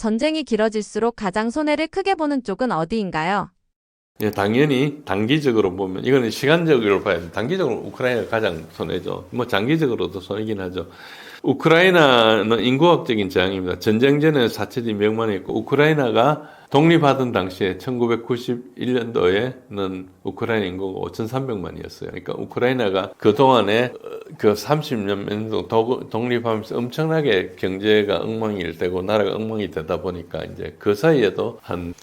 전쟁이 길어질수록 가장 손해를 크게 보는 쪽은 어디인가요? 예, 당연히 단기적으로 보면 이거는 시간적으로 봐야 돼. 단기적으로 우크라이나가 가장 손해죠. 뭐 장기적으로도 손해긴 하죠. 우크라이나는 인구학적인 재앙입니다. 전쟁 전에 4,200만이었고 우크라이나가 독립하던 당시에 1991년도에는 우크라이나 인구가 5,300만이었어요. 그러니까 우크라이나가 그동안에 그 30년 독립하면서 엄청나게 경제가 엉망이 되고 나라가 엉망이 되다 보니까 이제 그 사이에도 한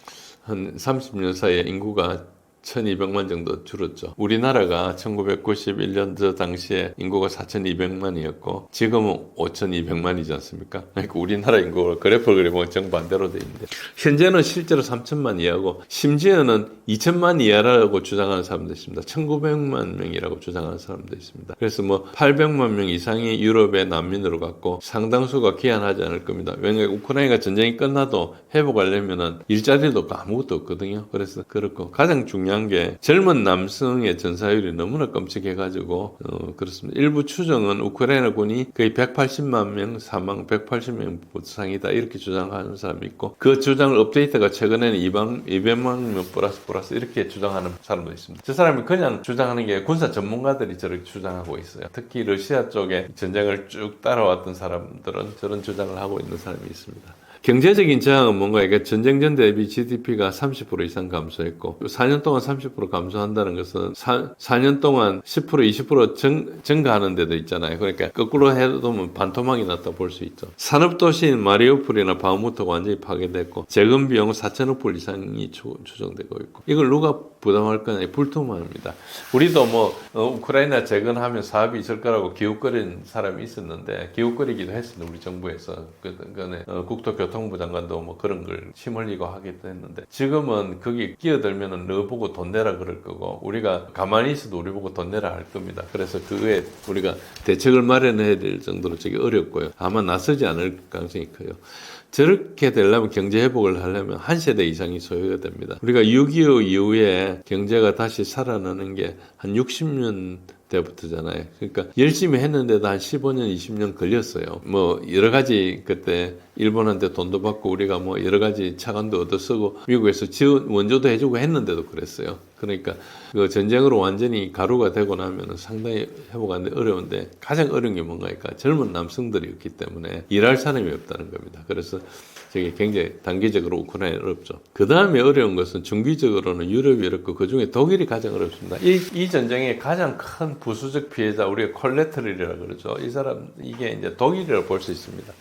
30년 사이에 인구가 1200만 정도 줄었죠. 우리나라가 1991년 당시에 인구가 4200만이었고 지금은 5200만이지 않습니까? 그러니까 우리나라 인구가 그래프를 그려보면 정반대로 돼 있는데 현재는 실제로 3000만 이하고 심지어는 2000만 이하라고 주장하는 사람도 있습니다. 1900만 명이라고 주장하는 사람도 있습니다. 그래서 뭐 800만 명 이상이 유럽의 난민으로 갔고 상당수가 귀환하지 않을 겁니다. 왜냐하면 우크라이나가 전쟁이 끝나도 회복하려면은 일자리도 없고 아무것도 없거든요. 그래서 그렇고 가장 중요한 게 젊은 남성의 전사율이 너무나 끔찍해가지고 그렇습니다. 일부 추정은 우크라이나군이 거의 180만 명 사망, 180명 부상이다 이렇게 주장하는 사람이 있고 그 주장을 업데이트가 최근에는 200만 명 플러스 이렇게 주장하는 사람도 있습니다. 저 사람이 그냥 주장하는 게 군사 전문가들이 저렇게 주장하고 있어요. 특히 러시아 쪽에 전쟁을 쭉 따라왔던 사람들은 저런 주장을 하고 있는 사람이 있습니다. 경제적인 저항은 뭔가 이게 전쟁 전 대비 GDP가 30% 이상 감소했고 4년 동안 30% 감소한다는 것은 4년 동안 10% 20% 증가하는 데도 있잖아요. 그러니까 거꾸로 해도 반토막이 났다 볼 수 있죠. 산업도시인 마리우폴이나 바흐무트가 완전히 파괴됐고 재건 비용 4천억 불 이상이 추정되고 있고 이걸 누가 부담할 거냐 불투명합니다. 우리도 뭐 우크라이나 재건하면 사업이 있을 거라고 기웃거린 사람이 있었는데 기웃거리기도 했습니다. 우리 정부에서 그전에 국토교통부 장관도 뭐 그런 걸 침흘리고 하기도 했는데 지금은 거기 끼어들면은 너 보고 돈 내라 그럴 거고 우리가 가만히 있어도 우리 보고 돈 내라 할 겁니다. 그래서 그에 우리가 대책을 마련해야 될 정도로 되게 어렵고요. 아마 나서지 않을 가능성이 커요. 저렇게 되려면 경제 회복을 하려면 한 세대 이상이 소요가 됩니다. 우리가 6.25 이후에 경제가 다시 살아나는 게 한 60년 때부터잖아요. 그러니까 열심히 했는데도 한 15년, 20년 걸렸어요. 뭐 여러 가지 그때 일본한테 돈도 받고 우리가 뭐 여러 가지 차관도 얻어 쓰고 미국에서 지원 원조도 해주고 했는데도 그랬어요. 그러니까 그 전쟁으로 완전히 가루가 되고 나면 상당히 회복하는데 어려운데 가장 어려운 게 뭔가니까 젊은 남성들이 없기 때문에 일할 사람이 없다는 겁니다. 그래서 저게 굉장히 단기적으로 우크라이나 어렵죠. 그 다음에 어려운 것은 중기적으로는 유럽이 어렵고 그 중에 독일이 가장 어렵습니다. 이 전쟁의 가장 큰 부수적 피해자 우리가 콜레테럴이라고 그러죠. 이 사람 이게 이제 독일이라고 볼 수 있습니다.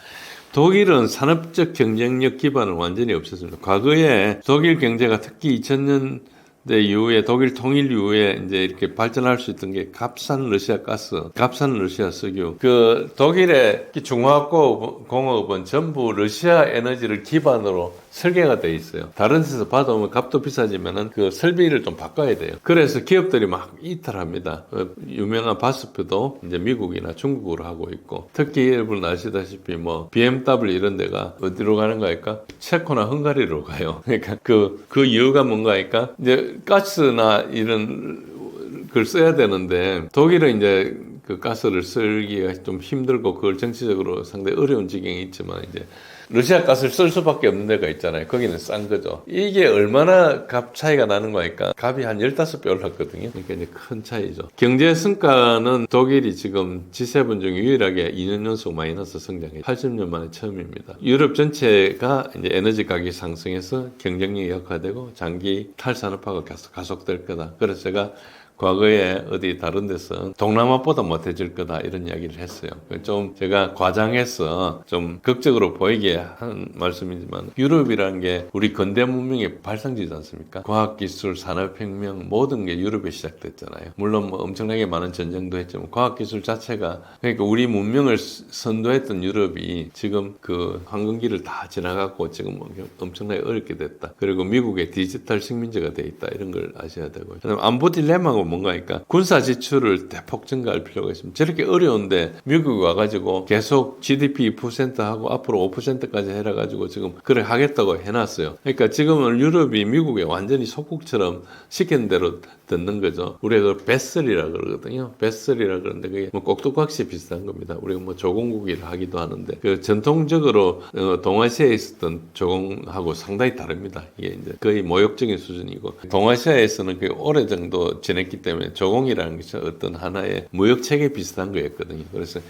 독일은 산업적 경쟁력 기반을 완전히 없앴습니다. 과거에 독일 경제가 특히 2000년 이후에 독일 통일 이후에 이제 이렇게 발전할 수 있던 게 값싼 러시아 가스, 값싼 러시아 석유. 그 독일의 중화학공업은 전부 러시아 에너지를 기반으로 설계가 돼 있어요. 다른 데서 받아오면 값도 비싸지만은 그 설비를 좀 바꿔야 돼요. 그래서 기업들이 막 이탈합니다. 유명한 바스프도 이제 미국이나 중국으로 하고 있고 특히 여러분 아시다시피 뭐 BMW 이런 데가 어디로 가는 거니까 체코나 헝가리로 가요. 그러니까 그 이유가 뭔가 하니까 이제 가스나 이런 걸 써야 되는데 독일은 이제 그 가스를 쓰기가 좀 힘들고 그걸 정치적으로 상당히 어려운 지경이 있지만 이제 러시아 가스를 쓸 수밖에 없는 데가 있잖아요. 거기는 싼 거죠. 이게 얼마나 값 차이가 나는 거니까 값이 한 15배 올랐거든요. 그러니까 이제 큰 차이죠. 경제 성과는 독일이 지금 G7 중에 유일하게 2년 연속 마이너스 성장해 80년 만에 처음입니다. 유럽 전체가 이제 에너지 가격이 상승해서 경쟁력이 약화되고 장기 탈산업화가 가속될 거다. 그래서 제가 과거에 어디 다른 데서 동남아보다 못해질 거다 이런 이야기를 했어요. 좀 제가 과장해서 좀 극적으로 보이게 한 말씀이지만 유럽이라는 게 우리 근대 문명의 발상지지 않습니까? 과학기술, 산업혁명 모든 게 유럽에 시작됐잖아요. 물론 뭐 엄청나게 많은 전쟁도 했지만 과학기술 자체가 그러니까 우리 문명을 선도했던 유럽이 지금 그 황금기를 다 지나가고 지금 엄청나게 어렵게 됐다. 그리고 미국의 디지털 식민지가 돼 있다 이런 걸 아셔야 되고요. 그다음 안보 딜레마가 뭔가 하니까 군사 지출을 대폭 증가할 필요가 있습니다. 저렇게 어려운데 미국이 와가지고 계속 GDP 2%하고 앞으로 5%까지 해라가지고 지금 그래 하겠다고 해놨어요. 그러니까 지금은 유럽이 미국에 완전히 속국처럼 시키는 대로 듣는 거죠. 우리가 그 뱃슬이라 그러거든요. 뱃슬이라 그러는데 그게 뭐 꼭두각시 비슷한 겁니다. 우리가 뭐 조공국이라 하기도 하는데 그 전통적으로 동아시아에 있었던 조공하고 상당히 다릅니다. 이게 이제 거의 모욕적인 수준이고 동아시아에서는 그 오래 정도 지냈기 때문에 조공이라는 것이 어떤 하나의 무역 체계 비슷한 거였거든요. 그래서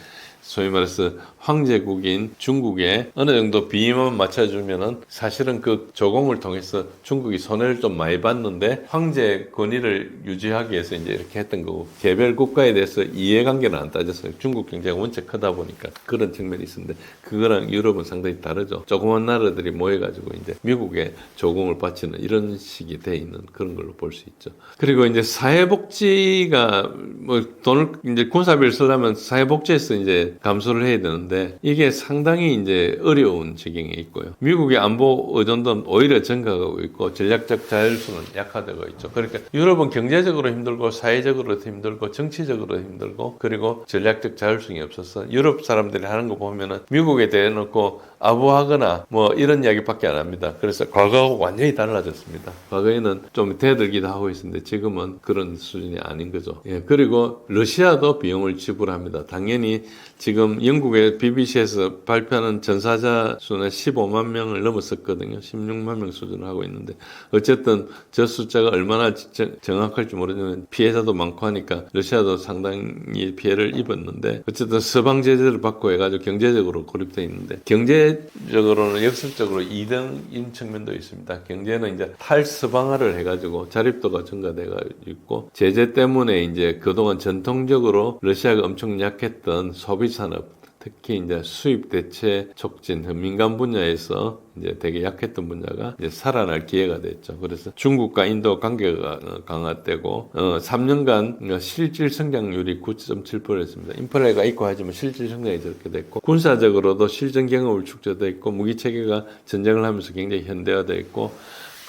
소위 말해서 황제국인 중국에 어느 정도 비임만 맞춰주면은 사실은 그 조공을 통해서 중국이 손해를 좀 많이 봤는데 황제 권위를 유지하기 위해서 이제 이렇게 했던 거고 개별 국가에 대해서 이해관계는 안 따졌어요. 중국 경제가 원체 크다 보니까 그런 측면이 있었는데 그거랑 유럽은 상당히 다르죠. 조그만 나라들이 모여가지고 이제 미국에 조공을 바치는 이런 식이 돼 있는 그런 걸로 볼 수 있죠. 그리고 이제 사회복지가 뭐 돈을 이제 군사비를 쓰려면 사회복지에서 이제 감소를 해야 되는데 이게 상당히 이제 어려운 지경에 있고요. 미국의 안보 의존도는 오히려 증가하고 있고 전략적 자율성은 약화되고 있죠. 그러니까 유럽은 경제적으로 힘들고 사회적으로도 힘들고 정치적으로도 힘들고 그리고 전략적 자율성이 없어서 유럽 사람들이 하는 거 보면은 미국에 대해놓고 아부하거나 뭐 이런 이야기밖에 안 합니다. 그래서 과거하고 완전히 달라졌습니다. 과거에는 좀 대들기도 하고 있었는데 지금은 그런 수준이 아닌 거죠. 예, 그리고 러시아도 비용을 지불합니다. 당연히 지금 영국의 BBC에서 발표하는 전사자 수는 15만 명을 넘었었거든요. 16만 명 수준을 하고 있는데 어쨌든 저 숫자가 얼마나 정확할지 모르지만 피해자도 많고 하니까 러시아도 상당히 피해를 입었는데 어쨌든 서방 제재를 받고 해가지고 경제적으로 고립되어 있는데 경제적으로는 역설적으로 2등인 측면도 있습니다. 경제는 이제 탈서방화를 해가지고 자립도가 증가되어 있고 제재 때문에 이제 그동안 전통적으로 러시아가 엄청 약했던 소비 산업 특히 이제 수입 대체 촉진 민간 분야에서 이제 되게 약했던 분야가 이제 살아날 기회가 됐죠. 그래서 중국과 인도 관계가 강화되고 3년간 실질 성장률이 9.7%였습니다. 인플레가 있고 하지만 실질 성장이 저렇게 됐고 군사적으로도 실전 경험을 축적돼 있고 무기 체계가 전쟁을 하면서 굉장히 현대화돼 있고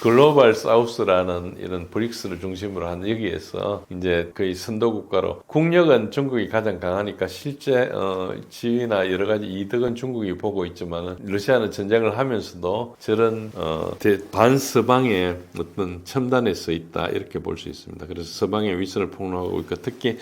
글로벌 사우스라는 이런 브릭스를 중심으로 한 여기에서 이제 거의 선도 국가로 국력은 중국이 가장 강하니까 실제 지위나 여러 가지 이득은 중국이 보고 있지만 러시아는 전쟁을 하면서도 저런 반서방의 어떤 첨단에 서 있다 이렇게 볼 수 있습니다. 그래서 서방의 위선을 폭로하고 있고 특히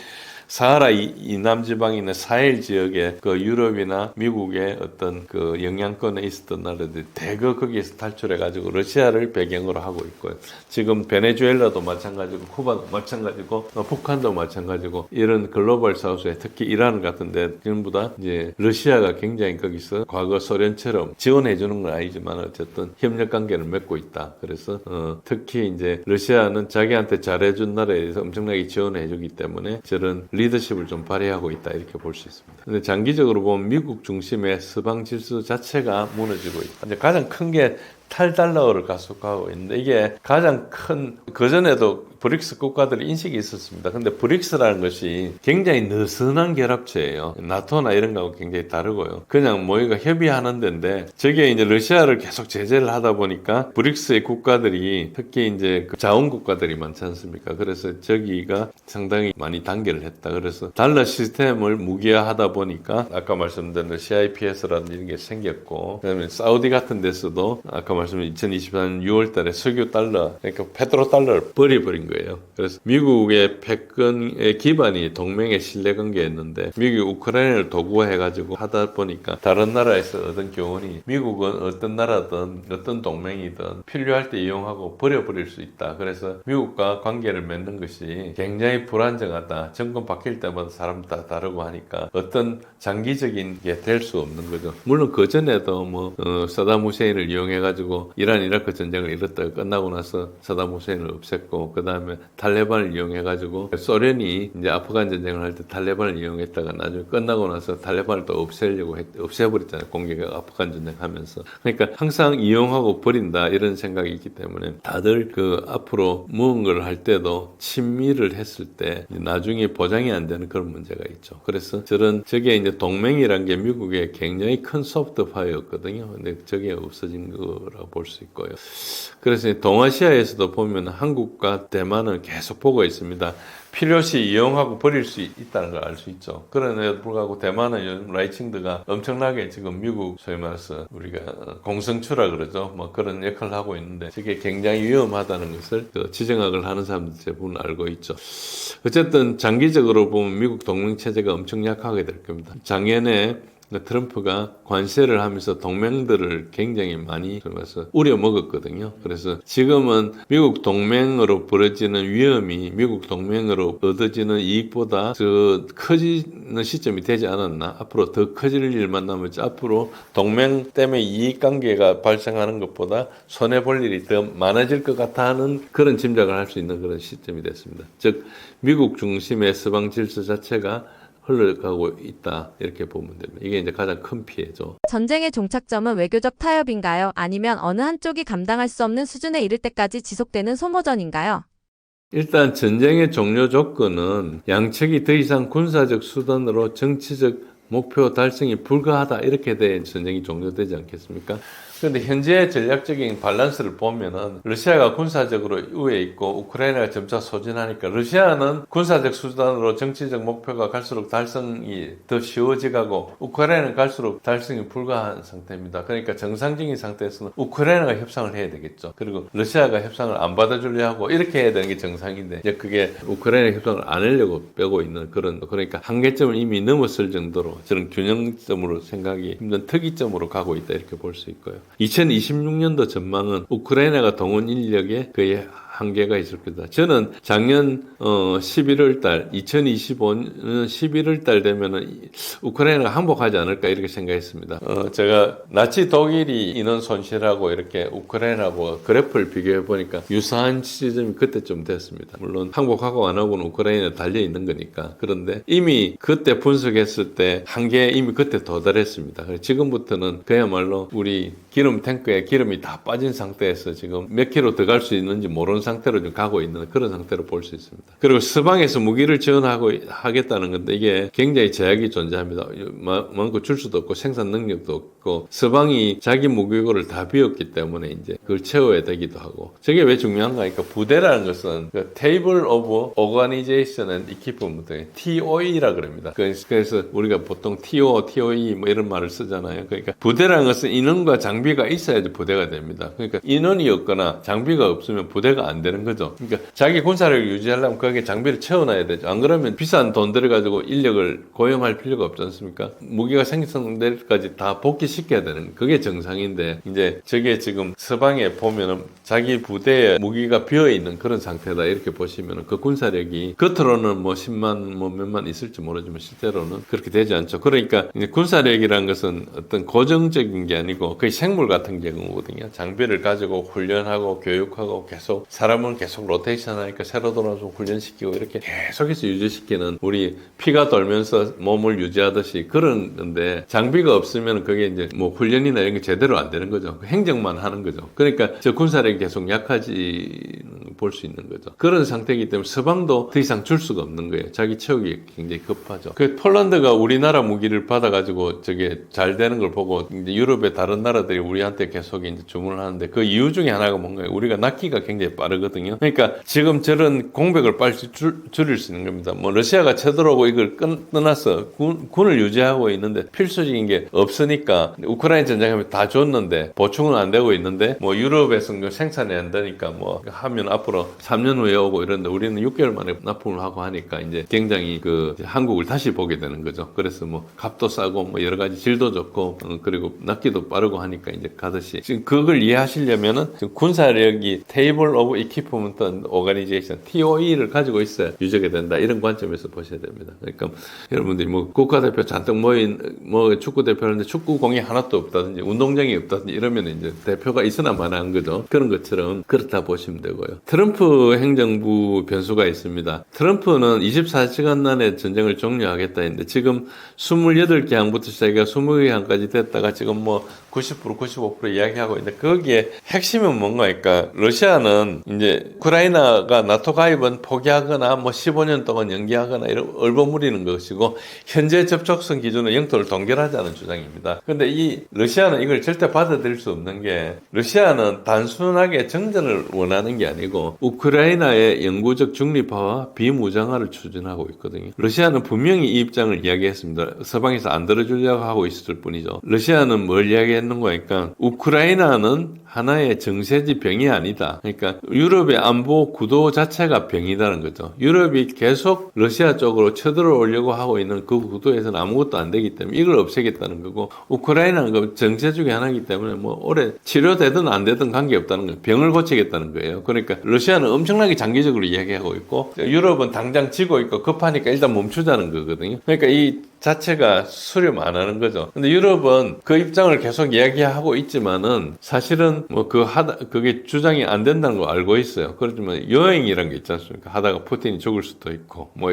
사하라 이남 지방에 있는 사헬 지역의 그 유럽이나 미국의 어떤 그 영향권에 있었던 나라들이 대거 거기에서 탈출해가지고 러시아를 배경으로 하고 있고요. 지금 베네수엘라도 마찬가지고 쿠바도 마찬가지고 북한도 마찬가지고 이런 글로벌 사우스에 특히 이란 같은데 전부 다 이제 러시아가 굉장히 거기서 과거 소련처럼 지원해 주는 건 아니지만 어쨌든 협력 관계를 맺고 있다. 그래서 특히 이제 러시아는 자기한테 잘해준 나라에 대해서 엄청나게 지원해 주기 때문에 저런 리더십을 좀 발휘하고 있다 이렇게 볼 수 있습니다. 근데 장기적으로 보면 미국 중심의 서방 질서 자체가 무너지고 있다. 이제 가장 큰 게 탈달러를 가속화하고 있는데 이게 가장 큰 그전에도 브릭스 국가들의 인식이 있었습니다. 근데 브릭스라는 것이 굉장히 느슨한 결합체예요. 나토나 이런 거하고 굉장히 다르고요. 그냥 모이가 협의하는 데인데 저게 이제 러시아를 계속 제재를 하다 보니까 브릭스의 국가들이 특히 이제 자원 국가들이 많지 않습니까? 그래서 저기가 상당히 많이 단계를 했다. 그래서 달러 시스템을 무기화하다 보니까 아까 말씀드린 CIPS라는 이런 게 생겼고 그다음에 사우디 같은 데서도 아까 말씀드린 2024년 6월 달에 석유 달러 그러니까 페트로 달러를 버려버린 거예요. 그래서 미국의 패권의 기반이 동맹의 신뢰관계였는데 미국이 우크라이나를 도구화해가지고 하다 보니까 다른 나라에서 얻은 교훈이 미국은 어떤 나라든 어떤 동맹이든 필요할 때 이용하고 버려버릴 수 있다. 그래서 미국과 관계를 맺는 것이 굉장히 불안정하다. 정권 바뀔 때마다 사람 다 다르고 하니까 어떤 장기적인 게 될 수 없는 거죠. 물론 그 전에도 뭐 사담 후세인을 이용해가지고 이란 이라크 전쟁을 이뤘다가 끝나고 나서 사담 후세인을 없앴고 그 다음에 탈레반을 이용해가지고 소련이 이제 아프간 전쟁을 할 때 탈레반을 이용했다가 나중에 끝나고 나서 탈레반을 또 없애려고 없애버렸잖아요. 공개가 아프간 전쟁 하면서. 그러니까 항상 이용하고 버린다 이런 생각이 있기 때문에 다들 그 앞으로 무언가를 할 때도 친밀을 했을 때 나중에 보장이 안 되는 그런 문제가 있죠. 그래서 저게 이제 동맹이란 게 미국의 굉장히 큰 소프트 파워였거든요. 근데 저게 없어진 거라고 볼 수 있고요. 그래서 동아시아에서도 보면 한국과 대만은 계속 보고 있습니다. 필요시 이용하고 버릴 수 있다는 걸 알 수 있죠. 그럼에도 불구하고 대만은 요즘 라이칭드가 엄청나게 지금 미국 소위 말해서 우리가 공성추라 그러죠. 뭐 그런 역할을 하고 있는데 저게 굉장히 위험하다는 것을 지정학을 하는 사람들 대부분 알고 있죠. 어쨌든 장기적으로 보면 미국 동맹 체제가 엄청 약하게 될 겁니다. 작년에 트럼프가 관세를 하면서 동맹들을 굉장히 많이 우려 먹었거든요. 그래서 지금은 미국 동맹으로 벌어지는 위험이 미국 동맹으로 얻어지는 이익보다 커지는 시점이 되지 않았나? 앞으로 더 커질 일만 남았지. 앞으로 동맹 때문에 이익관계가 발생하는 것보다 손해볼 일이 더 많아질 것 같아 하는 그런 짐작을 할 수 있는 그런 시점이 됐습니다. 즉 미국 중심의 서방 질서 자체가 흘러가고 있다 이렇게 보면 됩니다. 이게 이제 가장 큰 피해죠. 전쟁의 종착점은 외교적 타협인가요? 아니면 어느 한쪽이 감당할 수 없는 수준에 이를 때까지 지속되는 소모전인가요? 일단 전쟁의 종료 조건은 양측이 더 이상 군사적 수단으로 정치적 목표 달성이 불가하다 이렇게 돼 전쟁이 종료되지 않겠습니까? 그런데 현재 전략적인 밸런스를 보면은 러시아가 군사적으로 우위에 있고 우크라이나가 점차 소진하니까 러시아는 군사적 수단으로 정치적 목표가 갈수록 달성이 더 쉬워지고 우크라이나는 갈수록 달성이 불가한 상태입니다. 그러니까 정상적인 상태에서는 우크라이나가 협상을 해야 되겠죠. 그리고 러시아가 협상을 안 받아주려 하고 이렇게 해야 되는 게 정상인데 이제 그게 우크라이나 협상을 안 하려고 빼고 있는 그러니까 한계점을 이미 넘었을 정도로 저는 균형점으로 생각이 힘든 특이점으로 가고 있다 이렇게 볼 수 있고요. 2026년도 전망은 우크라이나가 동원 인력의 거의 한계가 있을 거다. 저는 작년 11월 달 2025년 11월 달 되면은 우크라이나가 항복하지 않을까 이렇게 생각했습니다. 제가 나치 독일이 인원 손실하고 이렇게 우크라이나하고 그래프를 비교해 보니까 유사한 시점이 그때쯤 됐습니다. 물론 항복하고 안 하고는 우크라이나에 달려 있는 거니까. 그런데 이미 그때 분석했을 때 한계에 이미 그때 도달했습니다. 지금부터는 그야말로 우리 기름 탱크에 기름이 다 빠진 상태에서 지금 몇 킬로 더 갈 수 있는지 모르는 상태로 좀 가고 있는 그런 상태로 볼 수 있습니다. 그리고 서방에서 무기를 지원하겠다는 건데 이게 굉장히 제약이 존재합니다. 많고 줄 수도 없고 생산 능력도 없고 서방이 자기 무기고를 다 비웠기 때문에 이제 그걸 채워야 되기도 하고 저게 왜 중요한가 하니까 부대라는 것은 그 Table of Organization and Equipment TOE라 그럽니다. 그래서 우리가 보통 TO, TOE 뭐 이런 말을 쓰잖아요. 그러니까 부대라는 것은 인원과 장비가 있어야지 부대가 됩니다. 그러니까 인원이 없거나 장비가 없으면 부대가 안 되는 거죠. 그러니까 자기 군사력을 유지하려면 거기에 장비를 채워놔야 되죠. 안 그러면 비싼 돈 들여가지고 인력을 고용할 필요가 없지 않습니까? 무기가 생성될 때까지 다 복귀시켜야 되는 그게 정상인데 이제 저게 지금 서방에 보면은 자기 부대에 무기가 비어있는 그런 상태다 이렇게 보시면은 그 군사력이 겉으로는 뭐 10만 뭐 몇만 있을지 모르지만 실제로는 그렇게 되지 않죠. 그러니까 이제 군사력이란 것은 어떤 고정적인 게 아니고 거의 생물 같은 경우거든요. 장비를 가지고 훈련하고 교육하고 계속 사람은 계속 로테이션 하니까 새로 돌아와서 훈련시키고 이렇게 계속해서 유지시키는 우리 피가 돌면서 몸을 유지하듯이 그런 건데 장비가 없으면 그게 이제 뭐 훈련이나 이런 게 제대로 안 되는 거죠. 행정만 하는 거죠. 그러니까 저 군사력이 계속 약해지는 볼 수 있는 거죠. 그런 상태이기 때문에 서방도 더 이상 줄 수가 없는 거예요. 자기 채우기 굉장히 급하죠. 그 폴란드가 우리나라 무기를 받아가지고 저게 잘 되는 걸 보고 이제 유럽의 다른 나라들이 우리한테 계속 이제 주문을 하는데 그 이유 중에 하나가 뭔가요? 우리가 낫기가 굉장히 빠르거든요. 그러니까 지금 저런 공백을 빨리 줄일 수 있는 겁니다. 뭐 러시아가 쳐들어오고 이걸 떠나서 군을 유지하고 있는데 필수적인 게 없으니까 우크라이나 전쟁하면 다 줬는데 보충은 안 되고 있는데 뭐 유럽에서는 생산이 안 되니까 뭐 하면 앞으로 3년 후에 오고 이런데 우리는 6개월 만에 납품을 하고 하니까 이제 굉장히 그 한국을 다시 보게 되는 거죠. 그래서 뭐 값도 싸고 뭐 여러 가지 질도 좋고 그리고 낫기도 빠르고 하니까 이제 가듯이 지금 그걸 이해하시려면은 지금 군사력이 Table of Equipment and Organization TOE를 가지고 있어야 유지가 된다 이런 관점에서 보셔야 됩니다. 그러니까 여러분들이 뭐 국가대표 잔뜩 모인 뭐 축구대표하는데 축구공이 하나도 없다든지 운동장이 없다든지 이러면 이제 대표가 있으나 마나한 거죠. 그런 것처럼 그렇다 보시면 되고요. 트럼프 행정부 변수가 있습니다. 트럼프는 24시간 안에 전쟁을 종료하겠다 했는데 지금 28개 항부터 시작해서 20개 항까지 됐다가 지금 뭐 90% 95% 이야기하고 있는데 거기에 핵심은 뭔가니까 러시아는 이제 우크라이나가 나토 가입은 포기하거나 뭐 15년 동안 연기하거나 이런 얼버무리는 것이고 현재 접촉성 기준으로 영토를 동결하자는 주장입니다. 근데 이 러시아는 이걸 절대 받아들일 수 없는 게 러시아는 단순하게 정전을 원하는 게 아니고 우크라이나의 영구적 중립화와 비무장화를 추진하고 있거든요. 러시아는 분명히 이 입장을 이야기했습니다. 서방에서 안 들어주려고 하고 있을 뿐이죠. 러시아는 뭘 이야기했는가 하니까 우크라이나는 하나의 정세지 병이 아니다. 그러니까 유럽의 안보 구도 자체가 병이라는 거죠. 유럽이 계속 러시아 쪽으로 쳐들어오려고 하고 있는 그 구도에서는 아무것도 안 되기 때문에 이걸 없애겠다는 거고 우크라이나는 그 정세 중에 하나이기 때문에 뭐 오래 치료되든 안 되든 관계없다는 거예요. 병을 고치겠다는 거예요. 그러니까 러시아는 엄청나게 장기적으로 이야기하고 있고 유럽은 당장 지고 있고 급하니까 일단 멈추자는 거거든요. 그러니까 이 자체가 수렴 안 하는 거죠. 근데 유럽은 그 입장을 계속 이야기하고 있지만은 사실은 뭐 그게 주장이 안 된다는 거 알고 있어요. 그렇지만 여행이란 게 있지 않습니까? 하다가 푸틴이 죽을 수도 있고 뭐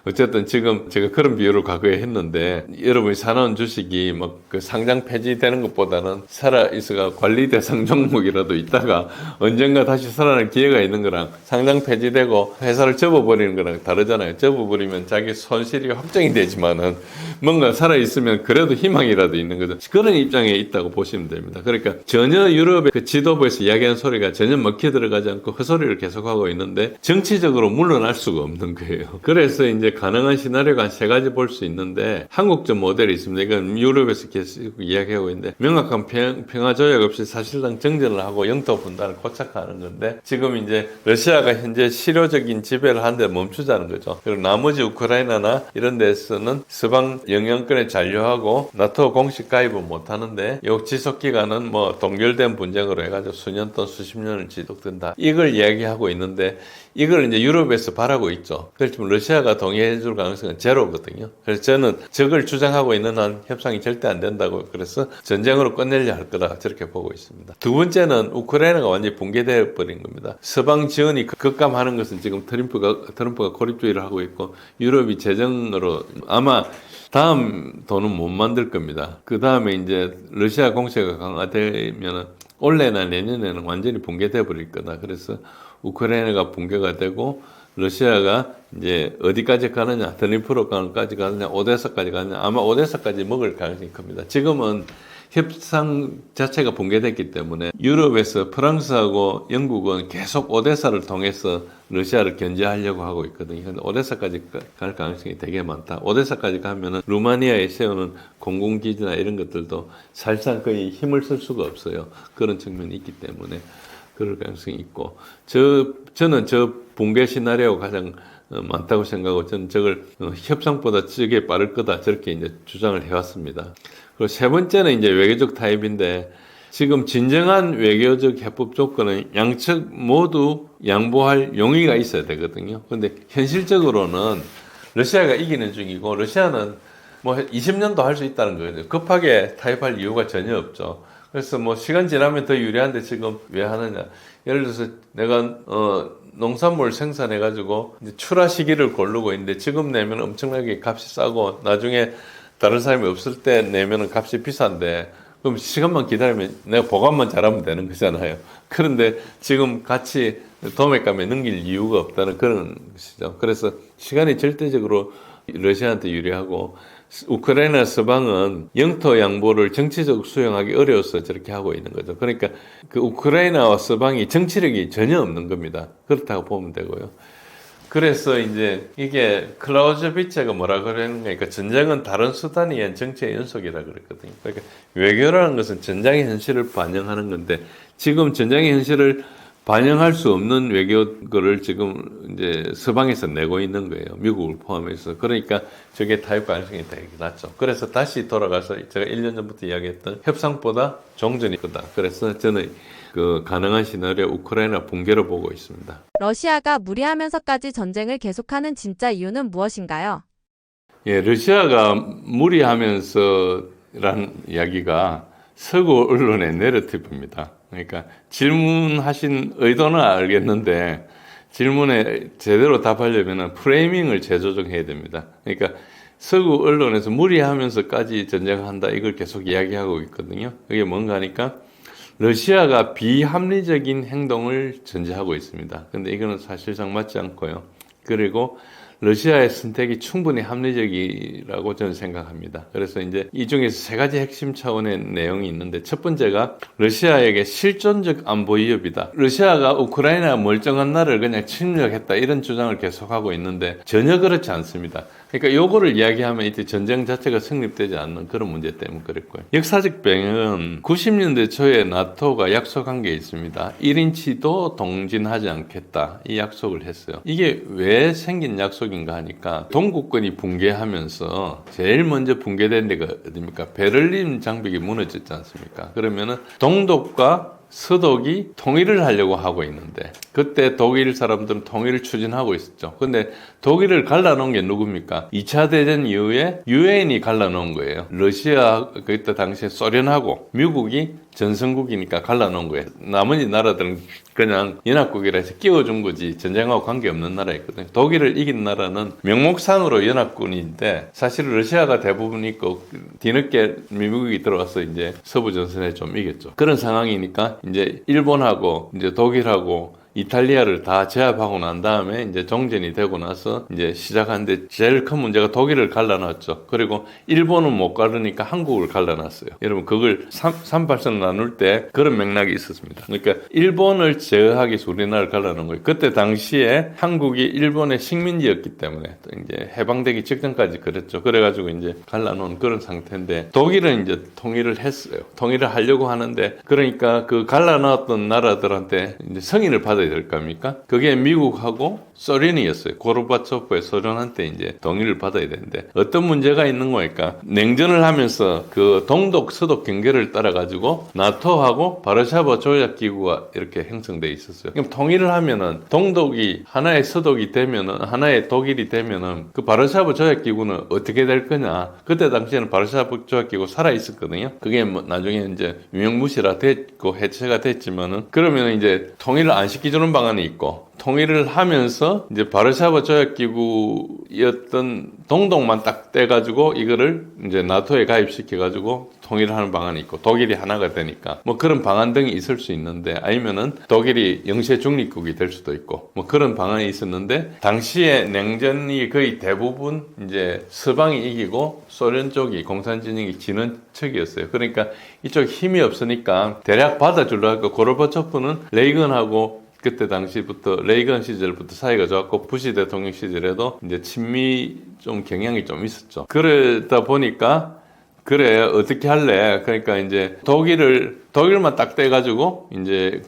어쨌든 지금 제가 그런 비유를 과거에 했는데 여러분이 사놓은 주식이 뭐 그 상장 폐지되는 것보다는 살아 있어가 관리 대상 종목이라도 있다가 언젠가 다시 살아날 기회가 있는 거랑 상장 폐지되고 회사를 접어버리는 거랑 다르잖아요. 접어버리면 자기 손실이 확정이 되지만은 뭔가 살아 있으면 그래도 희망이라도 있는 거죠. 그런 입장에 있다고 보시면 됩니다. 그러니까 전혀 유럽의 그 지도부에서 이야기하는 소리가 전혀 먹혀 들어가지 않고 헛소리를 계속하고 있는데 정치적으로 물러날 수가 없는 거예요. 그래서 이제 가능한 시나리오가 한 세 가지 볼 수 있는데 한국적 모델이 있습니다. 이건 유럽에서 계속 이야기하고 있는데 명확한 평화 조약 없이 사실상 정전을 하고 영토 분단을 고착하는 건데 지금 이제 러시아가 현재 실효적인 지배를 하는데 멈추자는 거죠. 그리고 나머지 우크라이나나 이런 데서는 서방 영향권에 잔류하고 나토 공식 가입은 못 하는데 이 지속 기간은 뭐 동결된 분쟁으로 해가지고 수년 또는 수십 년을 지속된다. 이걸 이야기하고 있는데 이걸 이제 유럽에서 바라고 있죠. 그렇지만 러시아가 동의해줄 가능성은 제로거든요. 그래서 저는 저걸 주장하고 있는 한 협상이 절대 안 된다고 그래서 전쟁으로 끝내려 할 거다 저렇게 보고 있습니다. 두 번째는 우크라이나가 완전히 붕괴되어 버린 겁니다. 서방 지원이 급감하는 것은 지금 트럼프가 고립주의를 하고 있고 유럽이 재정으로 아마 다음 돈은 못 만들 겁니다. 그 다음에 이제 러시아 공세가 강화되면 올해나 내년에는 완전히 붕괴돼 버릴 거다. 그래서 우크라이나가 붕괴가 되고 러시아가 이제 어디까지 가느냐, 드니프로까지 가느냐, 오데사까지 가느냐, 아마 오데사까지 먹을 가능성이 큽니다. 지금은 협상 자체가 붕괴됐기 때문에 유럽에서 프랑스하고 영국은 계속 오데사를 통해서 러시아를 견제하려고 하고 있거든요. 근데 오데사까지 갈 가능성이 되게 많다. 오데사까지 가면은 루마니아에 세우는 공군기지나 이런 것들도 사실상 거의 힘을 쓸 수가 없어요. 그런 측면이 있기 때문에 그럴 가능성이 있고 저는 저 붕괴 시나리오가 가장 많다고 생각하고 저는 저걸 협상보다 저게 빠를 거다 저렇게 이제 주장을 해왔습니다. 그리고 세 번째는 이제 외교적 타협인데 지금 진정한 외교적 해법 조건은 양측 모두 양보할 용의가 있어야 되거든요. 그런데 현실적으로는 러시아가 이기는 중이고 러시아는 뭐 20년도 할 수 있다는 거예요. 급하게 타협할 이유가 전혀 없죠. 그래서 뭐 시간 지나면 더 유리한데 지금 왜 하느냐. 예를 들어서 내가 농산물 생산해가지고 이제 출하 시기를 고르고 있는데 지금 내면 엄청나게 값이 싸고 나중에 다른 사람이 없을 때 내면은 값이 비싼데 그럼 시간만 기다리면 내가 보관만 잘하면 되는 거잖아요. 그런데 지금 같이 도매감에 넘길 이유가 없다는 그런 것이죠. 그래서 시간이 절대적으로 러시아한테 유리하고 우크라이나 서방은 영토 양보를 정치적으로 수용하기 어려워서 저렇게 하고 있는 거죠. 그러니까 그 우크라이나와 서방이 정치력이 전혀 없는 겁니다. 그렇다고 보면 되고요. 그래서 이제 이게 클라우즈비체가 뭐라 그러는가 전쟁은 다른 수단이 아닌 정치의 연속이라 그랬거든요. 그러니까 외교라는 것은 전쟁의 현실을 반영하는 건데 지금 전쟁의 현실을 반영할 수 없는 외교를 지금 이제 서방에서 내고 있는 거예요. 미국을 포함해서. 그러니까 저게 타협 가능성이 되게 낮죠. 그래서 다시 돌아가서 제가 1년 전부터 이야기했던 협상보다 종전이 크다. 그래서 저는 그 가능한 시나리오 우크라이나 붕괴로 보고 있습니다. 러시아가 무리하면서까지 전쟁을 계속하는 진짜 이유는 무엇인가요? 예, 러시아가 무리하면서라는 이야기가 서구 언론의 내러티브입니다. 그러니까 질문하신 의도는 알겠는데 질문에 제대로 답하려면 프레이밍을 재조정해야 됩니다. 그러니까 서구 언론에서 무리하면서까지 전쟁한다 이걸 계속 이야기하고 있거든요. 그게 뭔가 하니까 러시아가 비합리적인 행동을 전제하고 있습니다. 근데 이거는 사실상 맞지 않고요. 그리고 러시아의 선택이 충분히 합리적이라고 저는 생각합니다. 그래서 이제 이 중에서 세 가지 핵심 차원의 내용이 있는데 첫 번째가 러시아에게 실존적 안보 위협이다. 러시아가 우크라이나 멀쩡한 나라를 그냥 침략했다 이런 주장을 계속하고 있는데 전혀 그렇지 않습니다. 그러니까 요거를 이야기하면 이때 전쟁 자체가 성립되지 않는 그런 문제 때문에 그랬고요. 역사적 배경은 90년대 초에 나토가 약속한 게 있습니다. 1인치도 동진하지 않겠다 이 약속을 했어요. 이게 왜 생긴 약속인가 하니까 동구권이 붕괴하면서 제일 먼저 붕괴된 데가 어디입니까? 베를린 장벽이 무너졌지 않습니까? 그러면은 동독과 서독이 통일을 하려고 하고 있는데 그때 독일 사람들은 통일을 추진하고 있었죠. 근데 독일을 갈라놓은 게 누굽니까? 2차 대전 이후에 유엔이 갈라놓은 거예요. 러시아 그때 당시에 소련하고 미국이 전성국이니까 갈라놓은 거예요. 나머지 나라들은 그냥 연합국이라 해서 끼워준 거지 전쟁하고 관계없는 나라였거든요. 독일을 이긴 나라는 명목상으로 연합군인데 사실 러시아가 대부분 있고 뒤늦게 미국이 들어와서 이제 서부전선에 좀 이겼죠. 그런 상황이니까 이제 일본하고 이제 독일하고 이탈리아를 다 제압하고 난 다음에 이제 정전이 되고 나서 이제 시작하는데 제일 큰 문제가 독일을 갈라놨죠. 그리고 일본은 못 가르니까 한국을 갈라놨어요. 여러분 그걸 38선 나눌 때 그런 맥락이 있었습니다. 그러니까 일본을 제어하기 위해서 우리나라를 갈라놓은 거예요. 그때 당시에 한국이 일본의 식민지였기 때문에 이제 해방되기 직전까지 그랬죠. 그래가지고 이제 갈라놓은 그런 상태인데 독일은 이제 통일을 했어요. 통일을 하려고 하는데 그러니까 그 갈라놨던 나라들한테 이제 승인을 받아야 될 겁니까? 그게 미국하고 소련이었어요. 고르바초프의 소련한테 이제 동의를 받아야 되는데 어떤 문제가 있는 거니까 냉전을 하면서 그 동독 서독 경계를 따라 가지고 나토하고 바르샤바 조약 기구가 이렇게 형성돼 있었어요. 그럼 통일을 하면은 동독이 하나의 서독이 되면은 하나의 독일이 되면은 그 바르샤바 조약 기구는 어떻게 될 거냐? 그때 당시에는 바르샤바 조약 기구 살아 있었거든요. 그게 뭐 나중에 이제 유명무실화 됐고 해체가 됐지만은 그러면 이제 통일을 안 시켜주는 방안이 있고 통일을 하면서 이제 바르샤바 조약기구였던 동독만 딱 떼가지고 이거를 이제 나토에 가입시켜가지고 통일을 하는 방안이 있고 독일이 하나가 되니까 뭐 그런 방안 등이 있을 수 있는데 아니면은 독일이 영세 중립국이 될 수도 있고 뭐 그런 방안이 있었는데 당시에 냉전이 거의 대부분 이제 서방이 이기고 소련 쪽이 공산진영이 지는 척이었어요. 그러니까 이쪽 힘이 없으니까 대략 받아주려고 고르바초프는 레이건하고 그때 당시부터 레이건 시절부터 사이가 좋았고 부시 대통령 시절에도 이제 친미 좀 경향이 좀 있었죠. 그러다 보니까 그래 어떻게 할래? 그러니까 이제 독일만 딱 떼가지고 이제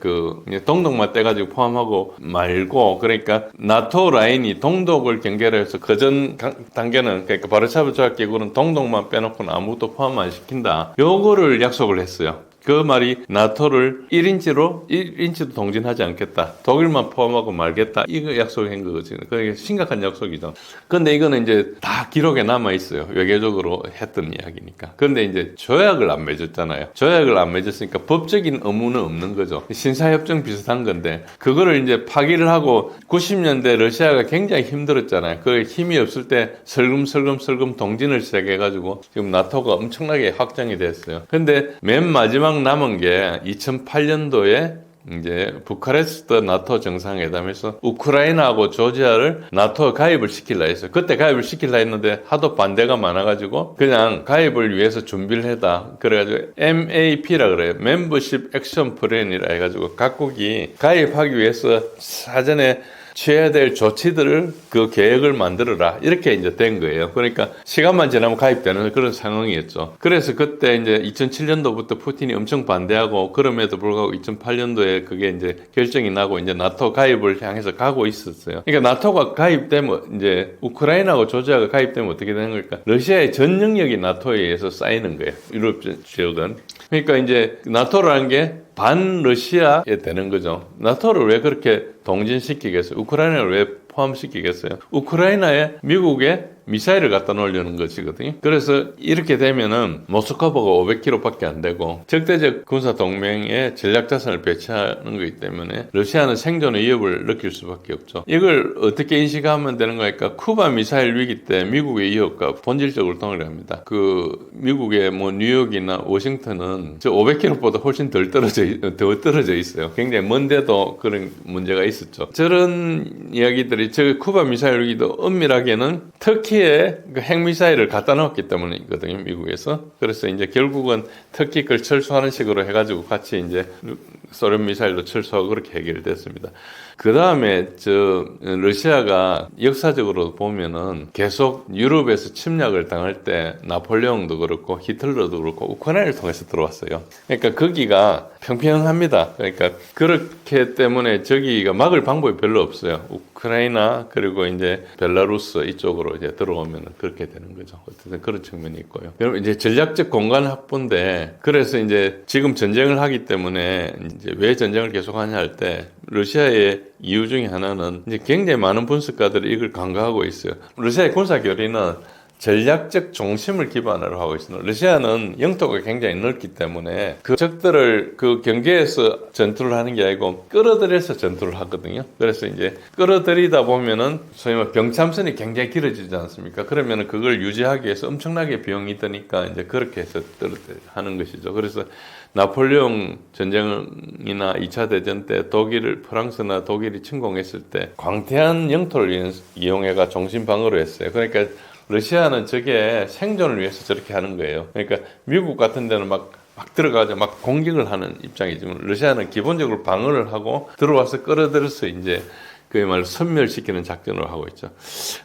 동독만 떼가지고 포함하고 말고 그러니까 나토 라인이 동독을 경계로 해서 그전 단계는 그러니까 바르샤바 조약 기구는 동독만 빼놓고는 아무것도 포함 안 시킨다. 요거를 약속을 했어요. 그 말이 나토를 1인치도 동진하지 않겠다. 독일만 포함하고 말겠다. 이거 약속을 한 거거든요. 그게 심각한 약속이죠. 근데 이거는 이제 다 기록에 남아있어요. 외교적으로 했던 이야기니까. 근데 이제 조약을 안 맺었잖아요. 조약을 안 맺었으니까 법적인 의무는 없는 거죠. 신사협정 비슷한 건데 그거를 이제 파기를 하고 90년대 러시아가 굉장히 힘들었잖아요. 그 힘이 없을 때 슬금슬금 동진을 시작해가지고 지금 나토가 엄청나게 확장이 됐어요. 근데 맨 마지막 남은 게 2008년도에 이제 부카레스트 나토 정상회담에서 우크라이나하고 조지아를 나토 가입을 시키려 했어요. 그때 가입을 시키려 했는데 하도 반대가 많아가지고 그냥 가입을 위해서 준비를 했다. 그래가지고 MAP라 그래요. Membership Action Plan이라 해가지고 각국이 가입하기 위해서 사전에 취해야 될 조치들을 그 계획을 만들어라. 이렇게 이제 된 거예요. 그러니까 시간만 지나면 가입되는 그런 상황이었죠. 그래서 그때 이제 2007년도부터 푸틴이 엄청 반대하고 그럼에도 불구하고 2008년도에 그게 이제 결정이 나고 이제 나토 가입을 향해서 가고 있었어요. 그러니까 나토가 가입되면 이제 우크라이나하고 조지아가 가입되면 어떻게 되는 걸까? 러시아의 전 영역이 나토에 의해서 쌓이는 거예요. 유럽 지역은. 그러니까 이제 나토라는 게 반 러시아에 되는 거죠. 나토를 왜 그렇게 동진시키겠어요? 우크라이나를 왜 포함시키겠어요? 우크라이나에 미국의 미사일을 갖다 놓으려는 것이거든요. 그래서 이렇게 되면은 모스크바가 500km밖에 안 되고 적대적 군사 동맹에 전략 자산을 배치하는 거기 때문에 러시아는 생존의 위협을 느낄 수밖에 없죠. 이걸 어떻게 인식하면 되는 거니까 쿠바 미사일 위기 때 미국의 위협과 본질적으로 동일합니다. 그 미국의 뭐 뉴욕이나 워싱턴은 저 500km보다 훨씬 더 떨어져 있어요. 굉장히 먼데도 그런 문제가 있었죠. 저런 이야기들이 저 쿠바 미사일 위기도 엄밀하게는 터키의 그 핵미사일을 갖다 놓았기 때문이거든요, 미국에서. 그래서 이제 결국은 터키 걸 철수하는 식으로 해가지고 같이 이제 소련 미사일도 철수하고 그렇게 해결됐습니다. 그 다음에 러시아가 역사적으로 보면은 계속 유럽에서 침략을 당할 때 나폴레옹도 그렇고 히틀러도 그렇고 우크라이나를 통해서 들어왔어요. 그러니까 거기가 평평합니다. 그러니까 그렇기 때문에 저기가 막을 방법이 별로 없어요. 우크라이나 그리고 이제 벨라루스 이쪽으로 이제 들어오면 그렇게 되는 거죠. 어쨌든 그런 측면이 있고요. 그럼 이제 전략적 공간 확보인데 그래서 이제 지금 전쟁을 하기 때문에 이제 왜 전쟁을 계속하냐 할 때 러시아의 이유 중에 하나는 이제 굉장히 많은 분석가들이 이걸 간과하고 있어요. 러시아의 군사 교리는 전략적 중심을 기반으로 하고 있습니다. 러시아는 영토가 굉장히 넓기 때문에 그 적들을 그 경계에서 전투를 하는 게 아니고 끌어들여서 전투를 하거든요. 그래서 이제 끌어들이다 보면은 소위 말해 병참선이 굉장히 길어지지 않습니까? 그러면은 그걸 유지하기 위해서 엄청나게 비용이 드니까 이제 그렇게 해서 하는 것이죠. 그래서 나폴레옹 전쟁이나 2차 대전 때 프랑스나 독일이 침공했을 때 광대한 영토를 이용해가 중심 방어를 했어요. 그러니까 러시아는 저게 생존을 위해서 저렇게 하는 거예요. 그러니까 미국 같은 데는 막 들어가서 막 공격을 하는 입장이지만 러시아는 기본적으로 방어를 하고 들어와서 끌어들여서 이제 그야말로 섬멸시키는 작전을 하고 있죠.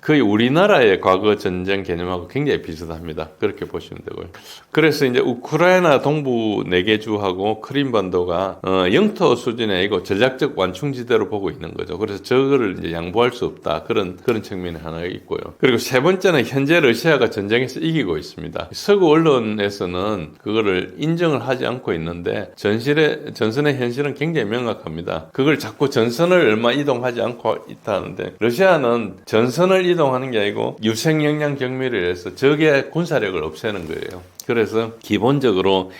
거의 우리나라의 과거 전쟁 개념하고 굉장히 비슷합니다. 그렇게 보시면 되고요. 그래서 이제 우크라이나 동부 4개 주하고 크림반도가 영토 수준이 아니고 전략적 완충지대로 보고 있는 거죠. 그래서 저거를 이제 양보할 수 없다. 그런 측면이 하나 있고요. 그리고 세 번째는 현재 러시아가 전쟁에서 이기고 있습니다. 서구 언론에서는 그거를 인정을 하지 않고 있는데 전선의 현실은 굉장히 명확합니다. 그걸 자꾸 전선을 얼마 이동하지 않고 있다는데 러시아는 전선을 이동하는 게 아니고 유생 역량 경미를 해서 적의 군사력을 없애는 거예요. 그래서 기본적으로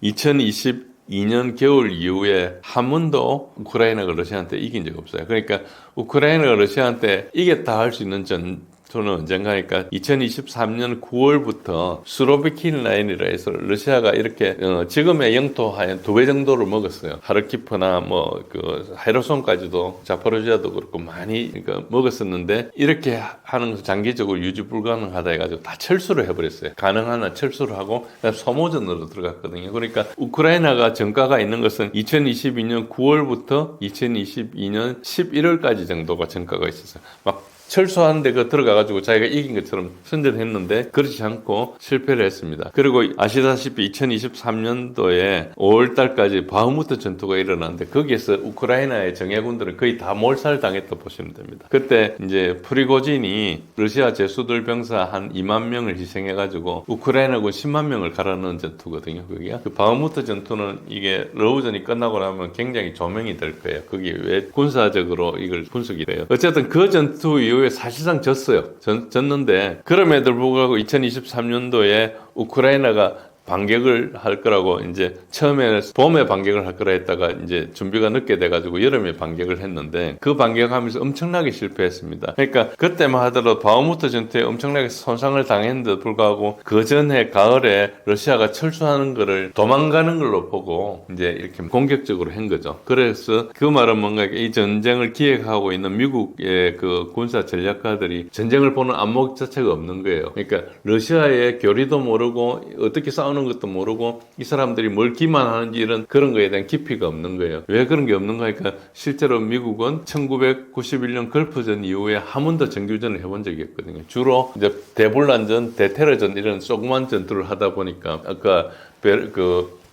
2022년 겨울 이후에 한 번도 우크라이나가 러시아한테 이긴 적 없어요. 그러니까 우크라이나가 러시아한테 이겼다 할 수 있는 전투는 언젠가니까 2023년 9월부터 수로비킨 라인이라 해서 러시아가 이렇게 지금의 영토 한 2배 정도를 먹었어요. 하르키프나 뭐 그 헤르손까지도 자포로지아도 그렇고 많이 그러니까 먹었었는데 이렇게 하는 것은 장기적으로 유지 불가능하다 해가지고 다 철수를 해버렸어요. 가능한 한 철수를 하고 소모전으로 들어갔거든요. 그러니까 우크라이나가 전가가 있는 것은 2022년 9월부터 2022년 11월까지 정도가 전가가 있었어요. 막 철수하는데 그 들어가가지고 자기가 이긴 것처럼 선전했는데 그렇지 않고 실패를 했습니다. 그리고 아시다시피 2023년도에 5월달까지 바흐무트 전투가 일어났는데 거기에서 우크라이나의 정예군들은 거의 다 몰살당했다 보시면 됩니다. 그때 이제 프리고진이 러시아 제수들 병사 한 2만 명을 희생해가지고 우크라이나군 10만 명을 갈아넣은 전투거든요. 그게 그 바흐무트 전투는 이게 러우전이 끝나고 나면 굉장히 조명이 될 거예요. 그게 왜 군사적으로 이걸 분석이 돼요. 어쨌든 그 전투 이후에 사실상 졌어요. 졌는데 그럼에도 불구하고 2023년도에 우크라이나가 반격을 할 거라고 이제 처음에는 봄에 반격을 할 거라 했다가 이제 준비가 늦게 돼가지고 여름에 반격을 했는데 그 반격하면서 엄청나게 실패했습니다. 그러니까 그때만 하더라도 바흐무트 전투에 엄청나게 손상을 당했는데도 불구하고 그 전에 가을에 러시아가 철수하는 거를 도망가는 걸로 보고 이제 이렇게 공격적으로 한 거죠. 그래서 그 말은 뭔가 이 전쟁을 기획하고 있는 미국의 그 군사 전략가들이 전쟁을 보는 안목 자체가 없는 거예요. 그러니까 러시아의 교리도 모르고 어떻게 싸우는 것도 모르고 이 사람들이 뭘 기만하는지 이런 그런 거에 대한 깊이가 없는 거예요. 왜 그런 게 없는가 하니까 실제로 미국은 1991년 걸프전 이후에 한 번도 정규전을 해본 적이 없거든요. 주로 이제 대불란전, 대테러전 이런 조그만 전투를 하다 보니까 아까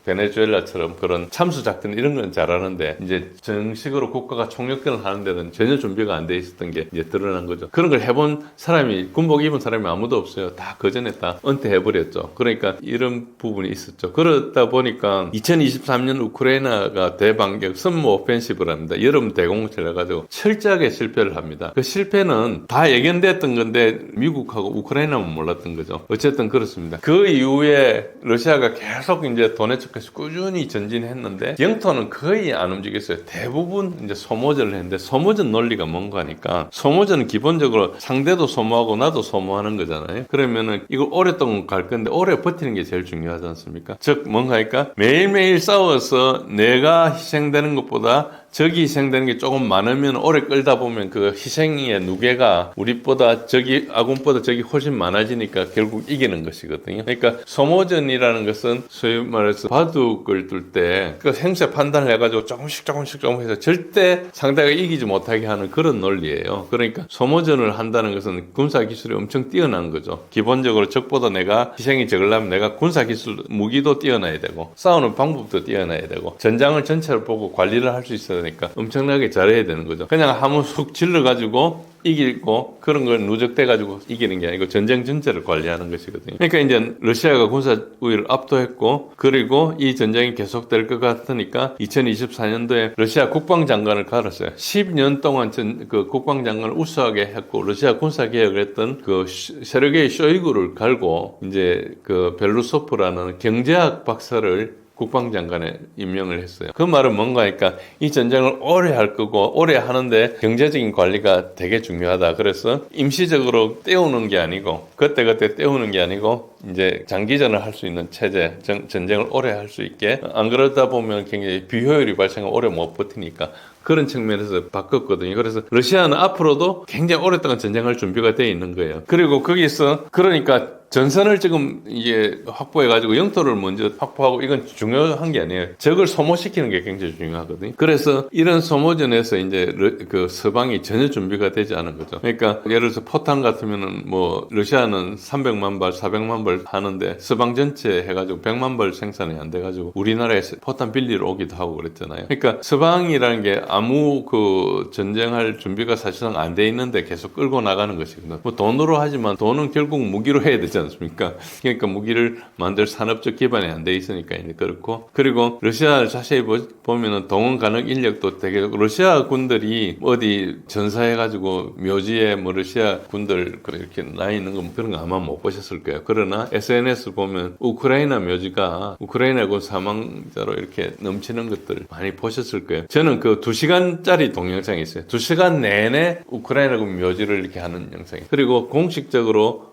베네수엘라처럼 그런 참수 작전 이런 건 잘하는데 이제 정식으로 국가가 총력전을 하는 데는 전혀 준비가 안 돼 있었던 게 이제 드러난 거죠. 그런 걸 해본 사람이 군복 입은 사람이 아무도 없어요. 다 그전에 다 은퇴해버렸죠. 그러니까 이런 부분이 있었죠. 그러다 보니까 2023년 우크라이나가 대반격 선모 오펜시브를 합니다. 여름 대공격을 해가지고 철저하게 실패를 합니다. 그 실패는 다 예견됐던 건데 미국하고 우크라이나만 몰랐던 거죠. 어쨌든 그렇습니다. 그 이후에 러시아가 계속 이제 도네츠크에서 꾸준히 전진했는데 영토는 거의 안 움직였어요. 대부분 이제 소모전을 했는데 소모전 논리가 뭔가 하니까 소모전은 기본적으로 상대도 소모하고 나도 소모하는 거잖아요. 그러면은 이걸 오랫동안 갈 건데 오래 버티는 게 제일 중요하지 않습니까? 즉 뭔가 하니까 매일매일 싸워서 내가 희생되는 것보다 적이 희생되는 게 조금 많으면 오래 끌다 보면 그 희생의 누계가 우리보다 적이 아군보다 적이 훨씬 많아지니까 결국 이기는 것이거든요. 그러니까 소모전이라는 것은 소위 말해서 바둑을 둘 때 그 행세 판단을 해가지고 조금씩 해서 절대 상대가 이기지 못하게 하는 그런 논리예요. 그러니까 소모전을 한다는 것은 군사 기술이 엄청 뛰어난 거죠. 기본적으로 적보다 내가 희생이 적으려면 내가 군사 기술 무기도 뛰어나야 되고 싸우는 방법도 뛰어나야 되고 전장을 전체를 보고 관리를 할 수 있어야 되니까 엄청나게 잘해야 되는 거죠. 그냥 한번 훅 질러가지고 이기고 그런 걸 누적돼가지고 이기는 게 아니고 전쟁 전체를 관리하는 것이거든요. 그러니까 이제 러시아가 군사 우위를 압도했고 그리고 이 전쟁이 계속될 것 같으니까 2024년도에 러시아 국방장관을 갈았어요. 10년 동안 그 국방장관을 우수하게 했고 러시아 군사개혁을 했던 그 세르게이 쇼이구를 갈고 이제 그 벨루소프라는 경제학 박사를 국방장관에 임명을 했어요. 그 말은 뭔가 하니까 이 전쟁을 오래 할 거고 오래 하는데 경제적인 관리가 되게 중요하다. 그래서 임시적으로 때우는 게 아니고 그때 때우는 게 아니고 이제 장기전을 할 수 있는 체제, 전쟁을 오래 할 수 있게 안 그러다 보면 굉장히 비효율이 발생하고 오래 못 버티니까 그런 측면에서 바꿨거든요. 그래서 러시아는 앞으로도 굉장히 오랫동안 전쟁할 준비가 되어 있는 거예요. 그리고 거기서 그러니까 전선을 지금 이게 확보해가지고 영토를 먼저 확보하고 이건 중요한 게 아니에요. 적을 소모시키는 게 굉장히 중요하거든요. 그래서 이런 소모전에서 이제 그 서방이 전혀 준비가 되지 않은 거죠. 그러니까 예를 들어서 포탄 같으면은 뭐 러시아는 300만 발, 400만 발 하는데 서방 전체 해가지고 100만 발 생산이 안 돼가지고 우리나라에서 포탄 빌리러 오기도 하고 그랬잖아요. 그러니까 서방이라는 게 아무 그 전쟁할 준비가 사실상 안 돼 있는데 계속 끌고 나가는 것이거든요. 뭐 돈으로 하지만 돈은 결국 무기로 해야 되잖아요. 않습니까? 그러니까 무기를 만들 산업적 기반이 안 돼 있으니까 이제 그렇고 그리고 러시아를 자세히 보면은 동원 가능 인력도 되게 러시아 군들이 어디 전사해가지고 묘지에 뭐 러시아 군들 이렇게 나 있는 거 그런 거 아마 못 보셨을 거예요. 그러나 SNS 보면 우크라이나 묘지가 우크라이나군 사망자로 이렇게 넘치는 것들 많이 보셨을 거예요. 저는 그 2시간짜리 동영상이 있어요. 2시간 내내 우크라이나군 묘지를 이렇게 하는 영상이. 그리고 공식적으로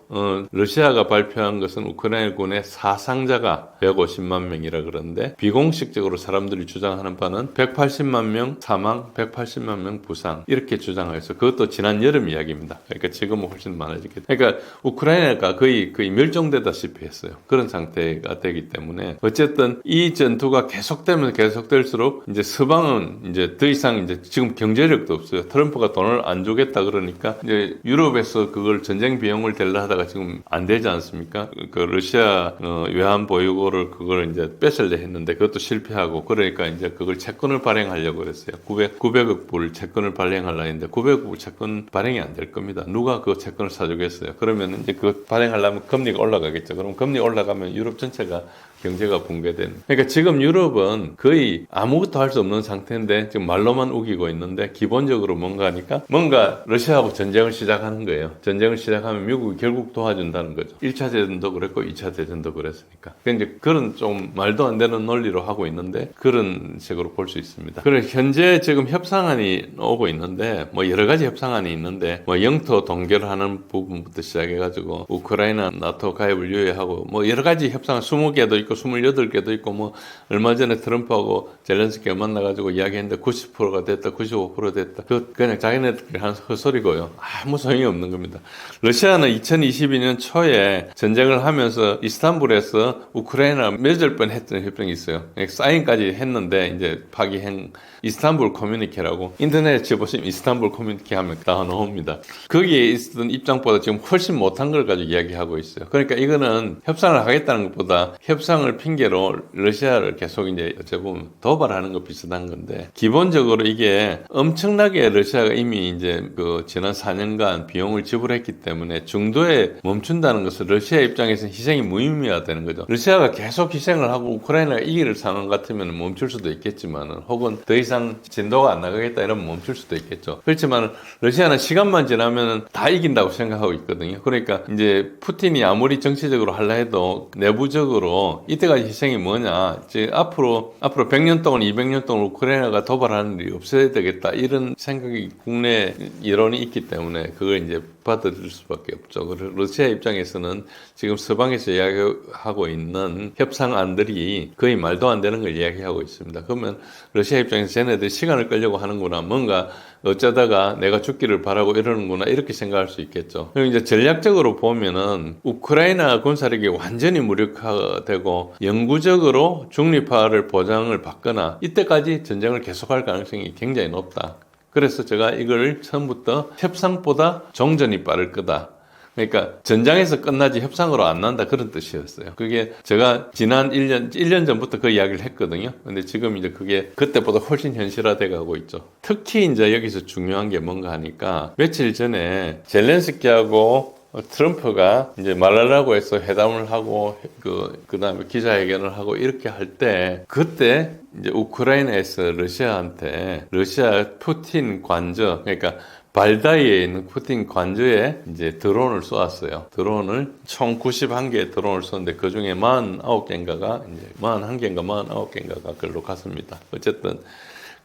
러시아가 발표한 것은 우크라이나군의 사상자가 150만 명이라 그러는데 비공식적으로 사람들이 주장하는 바는 180만 명 사망, 180만 명 부상 이렇게 주장해서 그것도 지난 여름 이야기입니다. 그러니까 지금은 훨씬 많아지겠죠. 그러니까 우크라이나가 거의 멸종되다시피 했어요. 그런 상태가 되기 때문에 어쨌든 이 전투가 계속되면 계속될수록 이제 서방은 이제 더 이상 이제 지금 경제력도 없어요. 트럼프가 돈을 안 주겠다 그러니까 이제 유럽에서 그걸 전쟁 비용을 댈라 하다가 지금 안 되지 않습니까? 그 러시아 외환 보유고를 그걸 이제 뺏으려 했는데 그것도 실패하고 그러니까 이제 그걸 채권을 발행하려고 그랬어요. 900억 불 채권을 발행하려고 했는데 900억 불 채권 발행이 안 될 겁니다. 누가 그 채권을 사주겠어요? 그러면 이제 그거 발행하려면 금리가 올라가겠죠. 그럼 금리 올라가면 유럽 전체가 경제가 붕괴된. 그러니까 지금 유럽은 거의 아무것도 할 수 없는 상태인데 지금 말로만 우기고 있는데 기본적으로 뭔가 하니까 뭔가 러시아하고 전쟁을 시작하는 거예요. 전쟁을 시작하면 미국이 결국 도와준다는 거죠. 1차 대전도 그랬고 2차 대전도 그랬으니까. 그러니까 그런 좀 말도 안 되는 논리로 하고 있는데 그런 식으로 볼 수 있습니다. 그래서 현재 지금 협상안이 오고 있는데 뭐 여러 가지 협상안이 있는데 뭐 영토 동결하는 부분부터 시작해가지고 우크라이나 나토 가입을 유예하고 뭐 여러 가지 협상안 20개도 있고 28개도 있고 뭐 얼마 전에 트럼프하고 젤렌스키가 만나가지고 이야기했는데 90%가 됐다 95% 됐다 그냥 자기네들끼리 하는 헛소리고요. 아무 소용이 없는 겁니다. 러시아는 2022년 초에 전쟁을 하면서 이스탄불에서 우크라이나 맺을 뻔했던 협정이 있어요. 사인까지 했는데 이제 파기행 이스탄불 커뮤니케라고 인터넷에 쳐보시면 이스탄불 커뮤니케 하면 다 나옵니다. 거기에 있었던 입장보다 지금 훨씬 못한 걸 가지고 이야기하고 있어요. 그러니까 이거는 협상을 하겠다는 것보다 협상을 협상을 핑계로 러시아를 계속 이제 어째 보면 도발하는 거 비슷한 건데, 기본적으로 이게 엄청나게 러시아가 이미 이제 그 지난 4년간 비용을 지불했기 때문에 중도에 멈춘다는 것은 러시아 입장에서는 희생이 무의미하다는 거죠. 러시아가 계속 희생을 하고 우크라이나가 이길 상황 같으면 멈출 수도 있겠지만, 혹은 더 이상 진도가 안 나가겠다 이러면 멈출 수도 있겠죠. 그렇지만 러시아는 시간만 지나면 다 이긴다고 생각하고 있거든요. 그러니까 이제 푸틴이 아무리 정치적으로 하려 해도 내부적으로 이때까지 희생이 뭐냐, 이제 앞으로 100년 동안 200년 동안 우크라이나가 도발하는 일이 없어야 되겠다 이런 생각이 국내 여론이 있기 때문에 그걸 이제 받아들일 수밖에 없죠. 그리고 러시아 입장에서는 지금 서방에서 이야기하고 있는 협상안들이 거의 말도 안 되는 걸 이야기하고 있습니다. 그러면 러시아 입장에서 쟤네들 시간을 끌려고 하는구나, 뭔가 어쩌다가 내가 죽기를 바라고 이러는구나 이렇게 생각할 수 있겠죠. 그리고 이제 전략적으로 보면은 우크라이나 군사력이 완전히 무력화되고 영구적으로 중립화를 보장을 받거나 이때까지 전쟁을 계속할 가능성이 굉장히 높다. 그래서 제가 이걸 처음부터 협상보다 종전이 빠를 거다. 그러니까 전장에서 끝나지 협상으로 안 난다, 그런 뜻이었어요. 그게 제가 지난 1년 전부터 그 이야기를 했거든요. 근데 지금 이제 그게 그때보다 훨씬 현실화돼 가고 있죠. 특히 이제 여기서 중요한 게 뭔가 하니까, 며칠 전에 젤렌스키하고 트럼프가 이제 말하려고 해서 회담을 하고 그다음에 기자회견을 하고 이렇게 할 때, 그때 이제 우크라이나에서 러시아한테 러시아 푸틴 관저, 그러니까 발다이에 있는 푸틴 관저에 이제 드론을 쏘았어요. 드론을 총 91개의 드론을 쏘는데 그 중에 49개인가가 이제 41개인가 49개인가가 그걸로 갔습니다. 어쨌든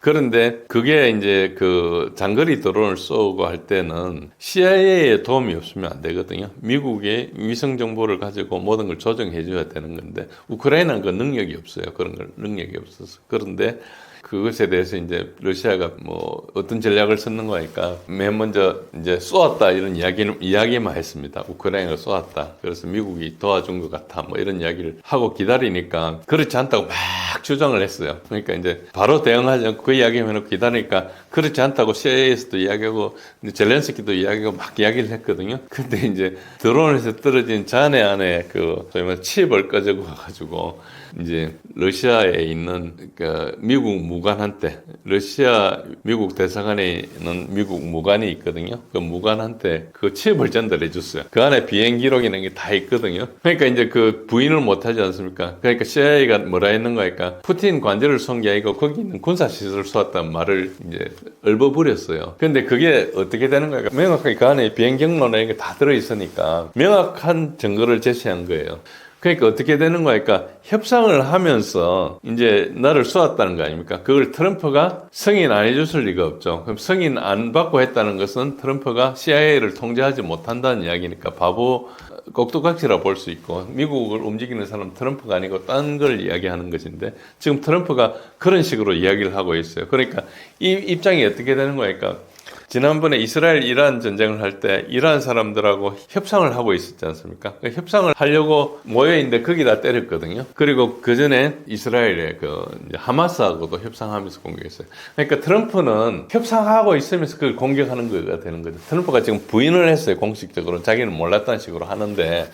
그런데 그게 이제 그 장거리 드론을 쏘고 할 때는 CIA의 도움이 없으면 안 되거든요. 미국의 위성 정보를 가지고 모든 걸 조정해 줘야 되는 건데 우크라이나는 그 능력이 없어요. 그런 걸 능력이 없어서. 그런데 그것에 대해서 이제 러시아가 뭐 어떤 전략을 썼는 거니까 맨 먼저 이제 쏘았다 이런 이야기만 했습니다. 우크라이나가 쏘았다. 그래서 미국이 도와준 것 같아. 뭐 이런 이야기를 하고 기다리니까 그렇지 않다고 막 주장을 했어요. 그러니까 이제 바로 대응하지 않고 그 이야기만 해놓고 기다리니까 그렇지 않다고 CIA에서도 이야기하고 젤렌스키도 이야기하고 막 이야기를 했거든요. 근데 이제 드론에서 떨어진 잔해 안에 그 소위 말해 칩을 가지고 와가지고 이제 러시아에 있는 그 미국 무관한테, 러시아 미국 대사관에 있는 미국 무관이 있거든요. 그 무관한테 그 칩을 전달해 줬어요. 그 안에 비행 기록이라는 게 다 있거든요. 그러니까 이제 그 부인을 못 하지 않습니까? 그러니까 CIA가 뭐라 했는 거니까 푸틴 관저를 쏜 게 아니고 거기 있는 군사시설을 쏘았다는 말을 이제 읊어버렸어요. 근데 그게 어떻게 되는 거니까 명확하게 그 안에 비행 경로나 이게 다 들어있으니까 명확한 증거를 제시한 거예요. 그러니까 어떻게 되는 거니까 협상을 하면서 이제 나를 쏘았다는 거 아닙니까? 그걸 트럼프가 승인 안 해줬을 리가 없죠. 그럼 승인 안 받고 했다는 것은 트럼프가 CIA를 통제하지 못한다는 이야기니까 바보 꼭두각시라 볼 수 있고, 미국을 움직이는 사람 트럼프가 아니고 딴 걸 이야기하는 것인데 지금 트럼프가 그런 식으로 이야기를 하고 있어요. 그러니까 이 입장이 어떻게 되는 거니까 지난번에 이스라엘 이란 전쟁을 할 때 이란 사람들하고 협상을 하고 있었지 않습니까? 그 협상을 하려고 모여있는데 거기다 때렸거든요. 그리고 그 전에 이스라엘의 그 하마스하고도 협상하면서 공격했어요. 그러니까 트럼프는 협상하고 있으면서 그걸 공격하는 거가 되는 거죠. 트럼프가 지금 부인을 했어요. 공식적으로 자기는 몰랐다는 식으로 하는데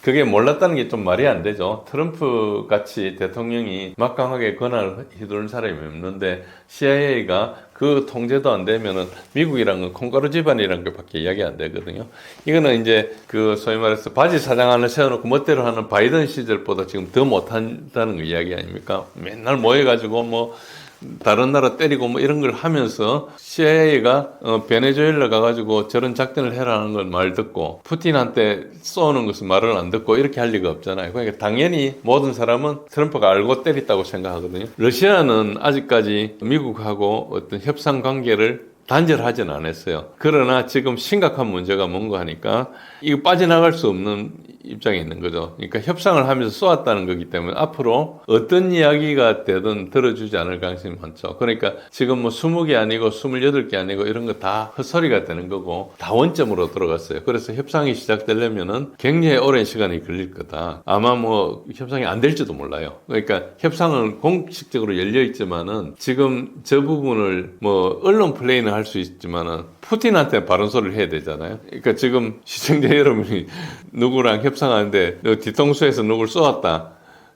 그게 몰랐다는 게 좀 말이 안 되죠. 트럼프 같이 대통령이 막강하게 권한을 휘두른 사람이 없는데 CIA가 그 통제도 안 되면은 미국이란 건 콩가루 집안이란 것밖에 이야기 안 되거든요. 이거는 이제 그 소위 말해서 바지 사장 하나 세워놓고 멋대로 하는 바이든 시절보다 지금 더 못한다는 거 이야기 아닙니까? 맨날 모여가지고 뭐 다른 나라 때리고 뭐 이런 걸 하면서 CIA가 베네수엘라 가가지고 저런 작전을 해라는 걸 말 듣고 푸틴한테 쏘는 것은 말을 안 듣고 이렇게 할 리가 없잖아요. 그러니까 당연히 모든 사람은 트럼프가 알고 때렸다고 생각하거든요. 러시아는 아직까지 미국하고 어떤 협상 관계를 단절하지는 않았어요. 그러나 지금 심각한 문제가 뭔가 하니까 이거 빠져나갈 수 없는 입장에 있는 거죠. 그러니까 협상을 하면서 쏘았다는 거기 때문에 앞으로 어떤 이야기가 되든 들어주지 않을 가능성이 많죠. 그러니까 지금 뭐 20개 아니고 28개 아니고 이런 거 다 헛소리가 되는 거고 다 원점으로 들어갔어요. 그래서 협상이 시작되려면은 굉장히 오랜 시간이 걸릴 거다. 아마 뭐 협상이 안 될지도 몰라요. 그러니까 협상은 공식적으로 열려 있지만은 지금 저 부분을 뭐 언론 플레이는 할 수 있지만은 푸틴한테 바른 소리를 해야 되잖아요. 그러니까 지금 시청자 여러분이 누구랑 협상하는데 뒤통수에서 누굴 쏘았다.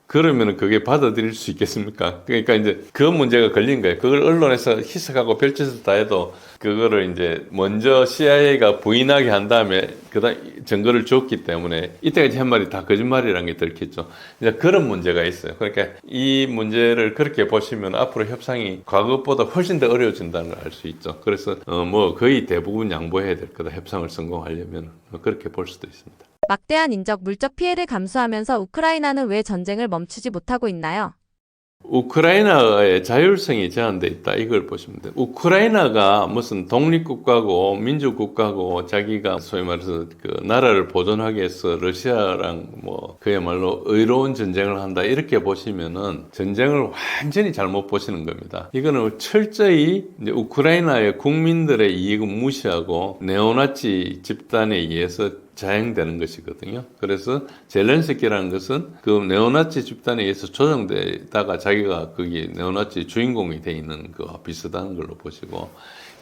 그러면은 그게 받아들일 수 있겠습니까? 그러니까 이제 그 문제가 걸린 거예요. 그걸 언론에서 희석하고 별짓을 다 해도 그거를 이제 먼저 CIA가 부인하게 한 다음에 그다음 증거를 줬기 때문에 이때까지 한 말이 다 거짓말이라는 게 들켰죠. 이제 그런 문제가 있어요. 그러니까 이 문제를 그렇게 보시면 앞으로 협상이 과거보다 훨씬 더 어려워진다는 걸 알 수 있죠. 그래서 뭐 거의 대부분 양보해야 될 거다. 협상을 성공하려면 그렇게 볼 수도 있습니다. 막대한 인적, 물적 피해를 감수하면서 우크라이나는 왜 전쟁을 멈추지 못하고 있나요? 우크라이나의 자율성이 제한돼 있다. 이걸 보시면 돼요. 우크라이나가 무슨 독립국가고 민주국가고 자기가 소위 말해서 그 나라를 보존하기 위해서 러시아랑 뭐 그야말로 의로운 전쟁을 한다. 이렇게 보시면은 전쟁을 완전히 잘못 보시는 겁니다. 이거는 철저히 이제 우크라이나의 국민들의 이익을 무시하고 네오나치 집단에 의해서 자행되는 것이거든요. 그래서 젤렌스키라는 것은 그 네오나치 집단에 의해서 조정되다가 자기가 거기 네오나치 주인공이 돼 있는 거와 비슷한 걸로 보시고,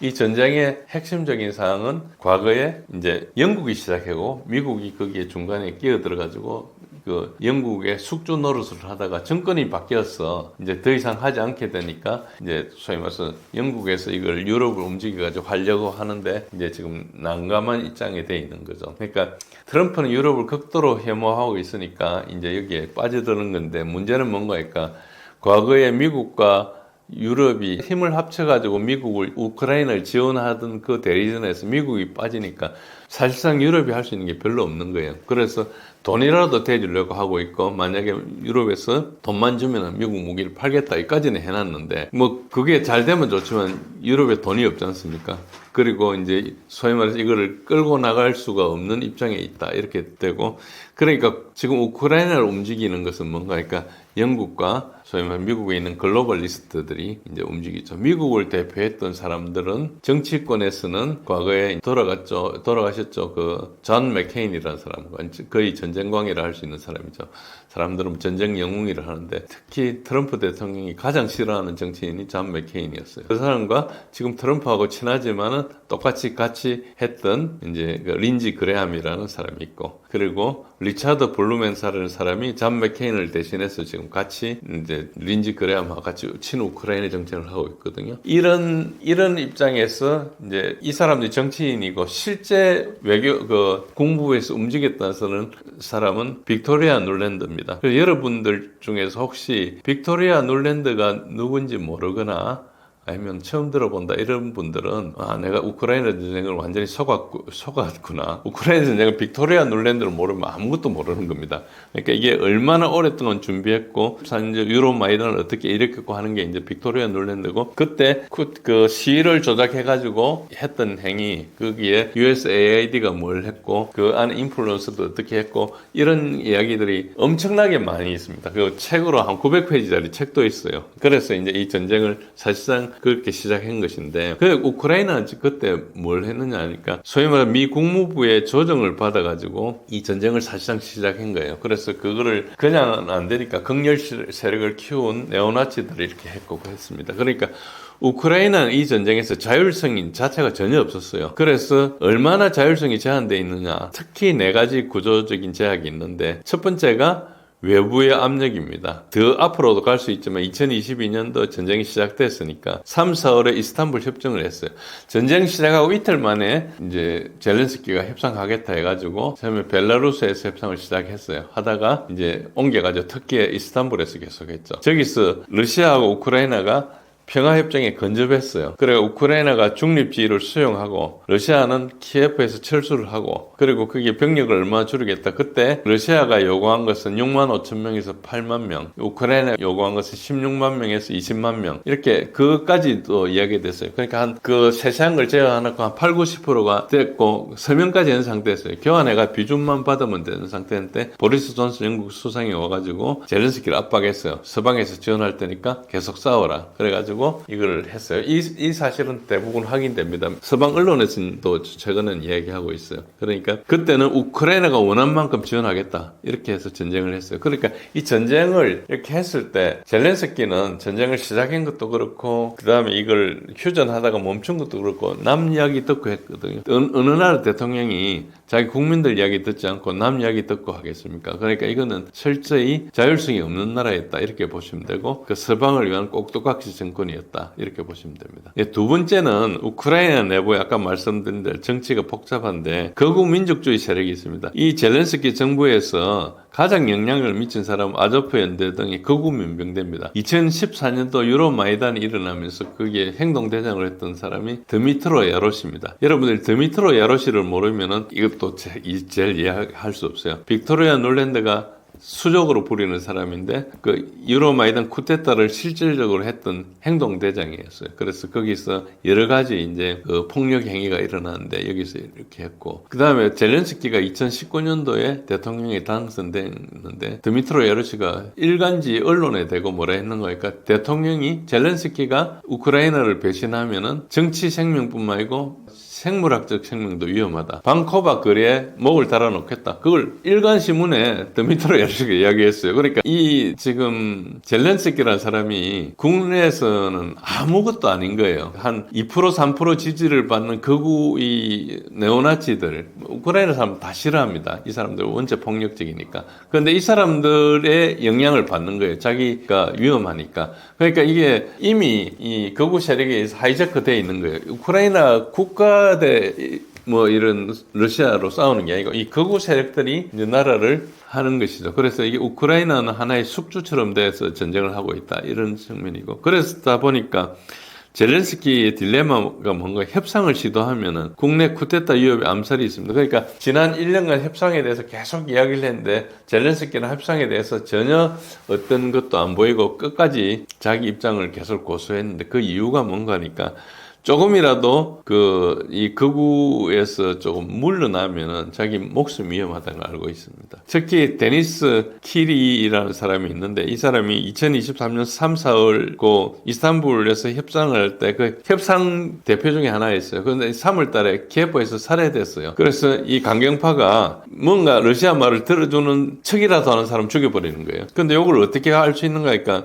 이 전쟁의 핵심적인 사항은 과거에 이제 영국이 시작하고 미국이 거기에 중간에 끼어들어가지고 그 영국의 숙주 노릇을 하다가 정권이 바뀌어서 이제 더 이상 하지 않게 되니까 이제 소위 말해서 영국에서 이걸 유럽을 움직여가지고 하려고 하는데 이제 지금 난감한 입장에 돼 있는 거죠. 그러니까 트럼프는 유럽을 극도로 혐오하고 있으니까 이제 여기에 빠져드는 건데, 문제는 뭔가 할까? 과거에 미국과 유럽이 힘을 합쳐가지고 미국을 우크라이나를 지원하던 그 대리전에서 미국이 빠지니까 사실상 유럽이 할 수 있는 게 별로 없는 거예요. 그래서 돈이라도 대주려고 하고 있고, 만약에 유럽에서 돈만 주면 미국 무기를 팔겠다 이까지는 해놨는데, 뭐 그게 잘 되면 좋지만 유럽에 돈이 없지 않습니까? 그리고 이제 소위 말해서 이거를 끌고 나갈 수가 없는 입장에 있다 이렇게 되고, 그러니까 지금 우크라이나를 움직이는 것은 뭔가, 그러니까 영국과 소위 말해 미국에 있는 글로벌리스트들이 이제 움직이죠. 미국을 대표했던 사람들은 정치권에서는 과거에 돌아가셨죠. 그 존 맥케인이라는 사람, 거의 전쟁광이라 할 수 있는 사람이죠. 사람들은 전쟁 영웅이라 하는데, 특히 트럼프 대통령이 가장 싫어하는 정치인이 존 맥케인이었어요. 그 사람과 지금 트럼프하고 친하지만은 똑같이 같이 했던 이제 그 린지 그레함이라는 사람이 있고, 그리고 리차드 블루멘사라는 사람이 존 맥케인을 대신해서 지금 같이 이제 린지 그레함하고 같이 친우크라이나 정책을 하고 있거든요. 이런 입장에서 이제 이 사람들이 정치인이고 실제 외교 국무부에서 움직였다는 사람은 빅토리아 눌랜드입니다. 그래서 여러분들 중에서 혹시 빅토리아 눌랜드가 누군지 모르거나 아니면 처음 들어본다 이런 분들은, 내가 우크라이나 전쟁을 완전히 속았구나. 우크라이나 전쟁을 빅토리아 눌랜드를 모르면 아무것도 모르는 겁니다. 그러니까 이게 얼마나 오랫동안 준비했고, 유럽 마이단을 어떻게 일으켰고 하는 게 이제 빅토리아 눌랜드고, 그때 그 시위를 조작해가지고 했던 행위, 거기에 USAID가 뭘 했고, 그 안에 인플루언서도 어떻게 했고, 이런 이야기들이 엄청나게 많이 있습니다. 그 책으로 한 900페이지짜리 책도 있어요. 그래서 이제 이 전쟁을 사실상 그렇게 시작한 것인데, 그 우크라이나는 그때 뭘 했느냐 하니까 소위 말해 미 국무부의 조정을 받아가지고 이 전쟁을 사실상 시작한 거예요. 그래서 그거를 그냥 안 되니까 극렬 세력을 키운 네오나치들이 이렇게 했고 했습니다. 그러니까 우크라이나는 이 전쟁에서 자율성이 자체가 전혀 없었어요. 그래서 얼마나 자율성이 제한되어 있느냐, 특히 4가지 구조적인 제약이 있는데, 첫 번째가 외부의 압력입니다. 더 앞으로도 갈 수 있지만 2022년도 전쟁이 시작됐으니까 3, 4월에 이스탄불 협정을 했어요. 전쟁 시작하고 이틀 만에 이제 젤렌스키가 협상하겠다 해가지고 처음에 벨라루스에서 협상을 시작했어요. 하다가 이제 옮겨가지고 터키의 이스탄불에서 계속했죠. 저기서 러시아하고 우크라이나가 평화협정에 건접했어요. 그래 우크라이나가 중립지위를 수용하고 러시아는 키예프에서 철수를 하고, 그리고 거기에 병력을 얼마나 줄이겠다. 그때 러시아가 요구한 것은 6만 5천 명에서 8만 명, 우크라이나가 요구한 것은 16만 명에서 20만 명, 이렇게 그것까지도 이야기됐어요. 그러니까 한 그 세세한 걸 제외하고 한 8, 90%가 됐고 서명까지 한 상태였어요. 교환해가 비준만 받으면 되는 상태인데, 보리스 존슨 영국 수상이 와가지고 젤렌스키를 압박했어요. 서방에서 지원할 테니까 계속 싸워라. 그래가지고 가지고 이걸 했어요. 이 사실은 대부분 확인됩니다. 서방 언론에서도 최근에 이야기하고 있어요. 그러니까 그때는 우크라이나가 원한 만큼 지원하겠다 이렇게 해서 전쟁을 했어요. 그러니까 이 전쟁을 이렇게 했을 때 젤렌스키는 전쟁을 시작한 것도 그렇고 그 다음에 이걸 휴전하다가 멈춘 것도 그렇고 남 이야기 듣고 했거든요. 어느 나라 대통령이 자기 국민들 이야기 듣지 않고 남 이야기 듣고 하겠습니까? 그러니까 이거는 철저히 자율성이 없는 나라였다 이렇게 보시면 되고 그 서방을 위한 꼭두각시 정권이었다 이렇게 보시면 됩니다. 두 번째는 우크라이나 내부에 아까 말씀드린 대로 정치가 복잡한데 극우 민족주의 세력이 있습니다. 이 젤렌스키 정부에서 가장 영향을 미친 사람은 아조프 연대 등의 극우 민병대입니다. 2014년도 유로마이단이 일어나면서 거기에 행동대장을 했던 사람이 드미트로 야로시입니다. 여러분들 드미트로 야로시를 모르면은 이것도 제일 이해할 수 없어요. 빅토리아 놀랜드가 수적으로 부리는 사람인데 그 유로마이단 쿠데타를 실질적으로 했던 행동대장이었어요. 그래서 거기서 여러 가지 이제 그 폭력 행위가 일어났는데 여기서 이렇게 했고 그 다음에 젤렌스키가 2019년도에 대통령에 당선됐는데 드미트로 야르시가 일간지 언론에 대고 뭐라 했는 거니까 대통령이 젤렌스키가 우크라이나를 배신하면은 정치 생명뿐만 아니고 생물학적 생명도 위험하다. 방코바 거리에 목을 달아놓겠다. 그걸 일간신문에 드미트로 야르시가 이야기했어요. 그러니까 이 지금 젤렌스키라는 사람이 국내에서는 아무것도 아닌 거예요. 한 2% 3% 지지를 받는 극우 이 네오나치들 우크라이나 사람 다 싫어합니다. 이 사람들 원체 폭력적이니까. 그런데 이 사람들의 영향을 받는 거예요. 자기가 위험하니까. 그러니까 이게 이미 이 극우 세력에 의해서 하이제크 되어 있는 거예요. 우크라이나 국가 뭐 이런 러시아로 싸우는 게 아니고 이 극우 세력들이 이제 나라를 하는 것이죠. 그래서 이게 우크라이나는 하나의 숙주처럼 돼서 전쟁을 하고 있다 이런 측면이고 그러다 보니까 젤렌스키의 딜레마가 뭔가 협상을 시도하면은 국내 쿠데타 위협의 암살이 있습니다. 그러니까 지난 1년간 협상에 대해서 계속 이야기를 했는데 젤렌스키는 협상에 대해서 전혀 어떤 것도 안 보이고 끝까지 자기 입장을 계속 고수했는데 그 이유가 뭔가 하니까 조금이라도 이 극우에서 조금 물러나면은 자기 목숨이 위험하다는 걸 알고 있습니다. 특히 데니스 키리라는 사람이 있는데 이 사람이 2023년 3, 4월 그 이스탄불에서 협상을 할 때 그 협상 대표 중에 하나였어요. 그런데 3월 달에 키예프에서 살해됐어요. 그래서 이 강경파가 뭔가 러시아 말을 들어주는 척이라도 하는 사람 죽여버리는 거예요. 근데 이걸 어떻게 할 수 있는가 하니까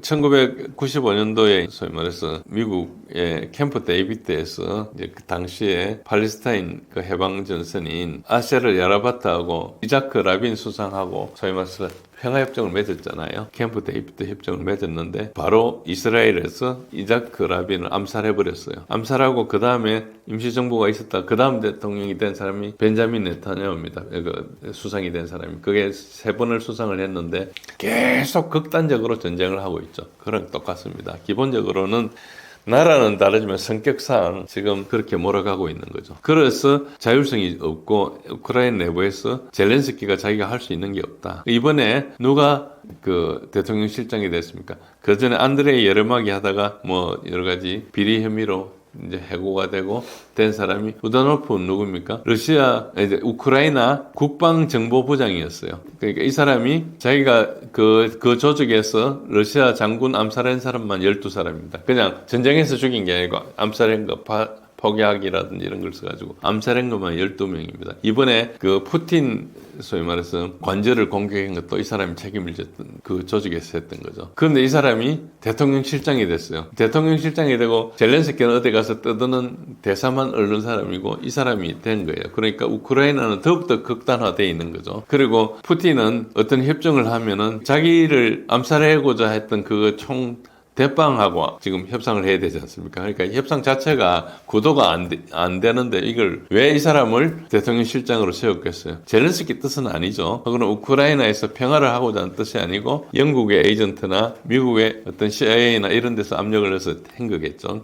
1995년도에 소위 말해서 미국의 캠프 데이비드에서 이제 그 당시에 팔레스타인 그 해방 전선인 아세르 야라바트하고 이자크 라빈 수상하고 소위 말해서 평화협정을 맺었잖아요. 캠프 데이비드 협정을 맺었는데 바로 이스라엘에서 이자크 라빈을 암살해버렸어요. 암살하고 그 다음에 임시정부가 있었다. 그 다음 대통령이 된 사람이 벤자민 네타냐후입니다. 그 수상이 된 사람이. 그게 3번을 수상을 했는데 계속 극단적으로 전쟁을 하고 있죠. 그런 똑같습니다. 기본적으로는 나라는 다르지만 성격상 지금 그렇게 몰아가고 있는 거죠. 그래서 자율성이 없고 우크라이나 내부에서 젤렌스키가 자기가 할 수 있는 게 없다. 이번에 누가 그 대통령 실장이 됐습니까? 그 전에 안드레이 예르마기 하다가 뭐 여러 가지 비리 혐의로 이제 해고가 되고 된 사람이 부다노프는 누굽니까? 이제 우크라이나 국방정보부장이었어요. 그러니까 이 사람이 자기가 그 조직에서 러시아 장군 암살한 사람만 12사람입니다. 그냥 전쟁에서 죽인 게 아니고 암살한 거 폭약이라든지 이런 걸 써가지고 암살한 것만 12명입니다. 이번에 그 푸틴 소위 말해서 관절을 공격한 것도 이 사람이 책임을 졌던 그 조직에서 했던 거죠. 그런데 이 사람이 대통령 실장이 됐어요. 대통령 실장이 되고 젤렌스키는 어디 가서 떠드는 대사만 얻는 사람이고 이 사람이 된 거예요. 그러니까 우크라이나는 더욱더 극단화되어 있는 거죠. 그리고 푸틴은 어떤 협정을 하면은 자기를 암살하고자 했던 그 대빵하고 지금 협상을 해야 되지 않습니까? 그러니까 협상 자체가 구도가 안 되는데 이걸 왜 이 사람을 대통령 실장으로 세웠겠어요? 젤렌스키 뜻은 아니죠. 그건 우크라이나에서 평화를 하고자 하는 뜻이 아니고 영국의 에이전트나 미국의 어떤 CIA나 이런 데서 압력을 해서 한 거겠죠.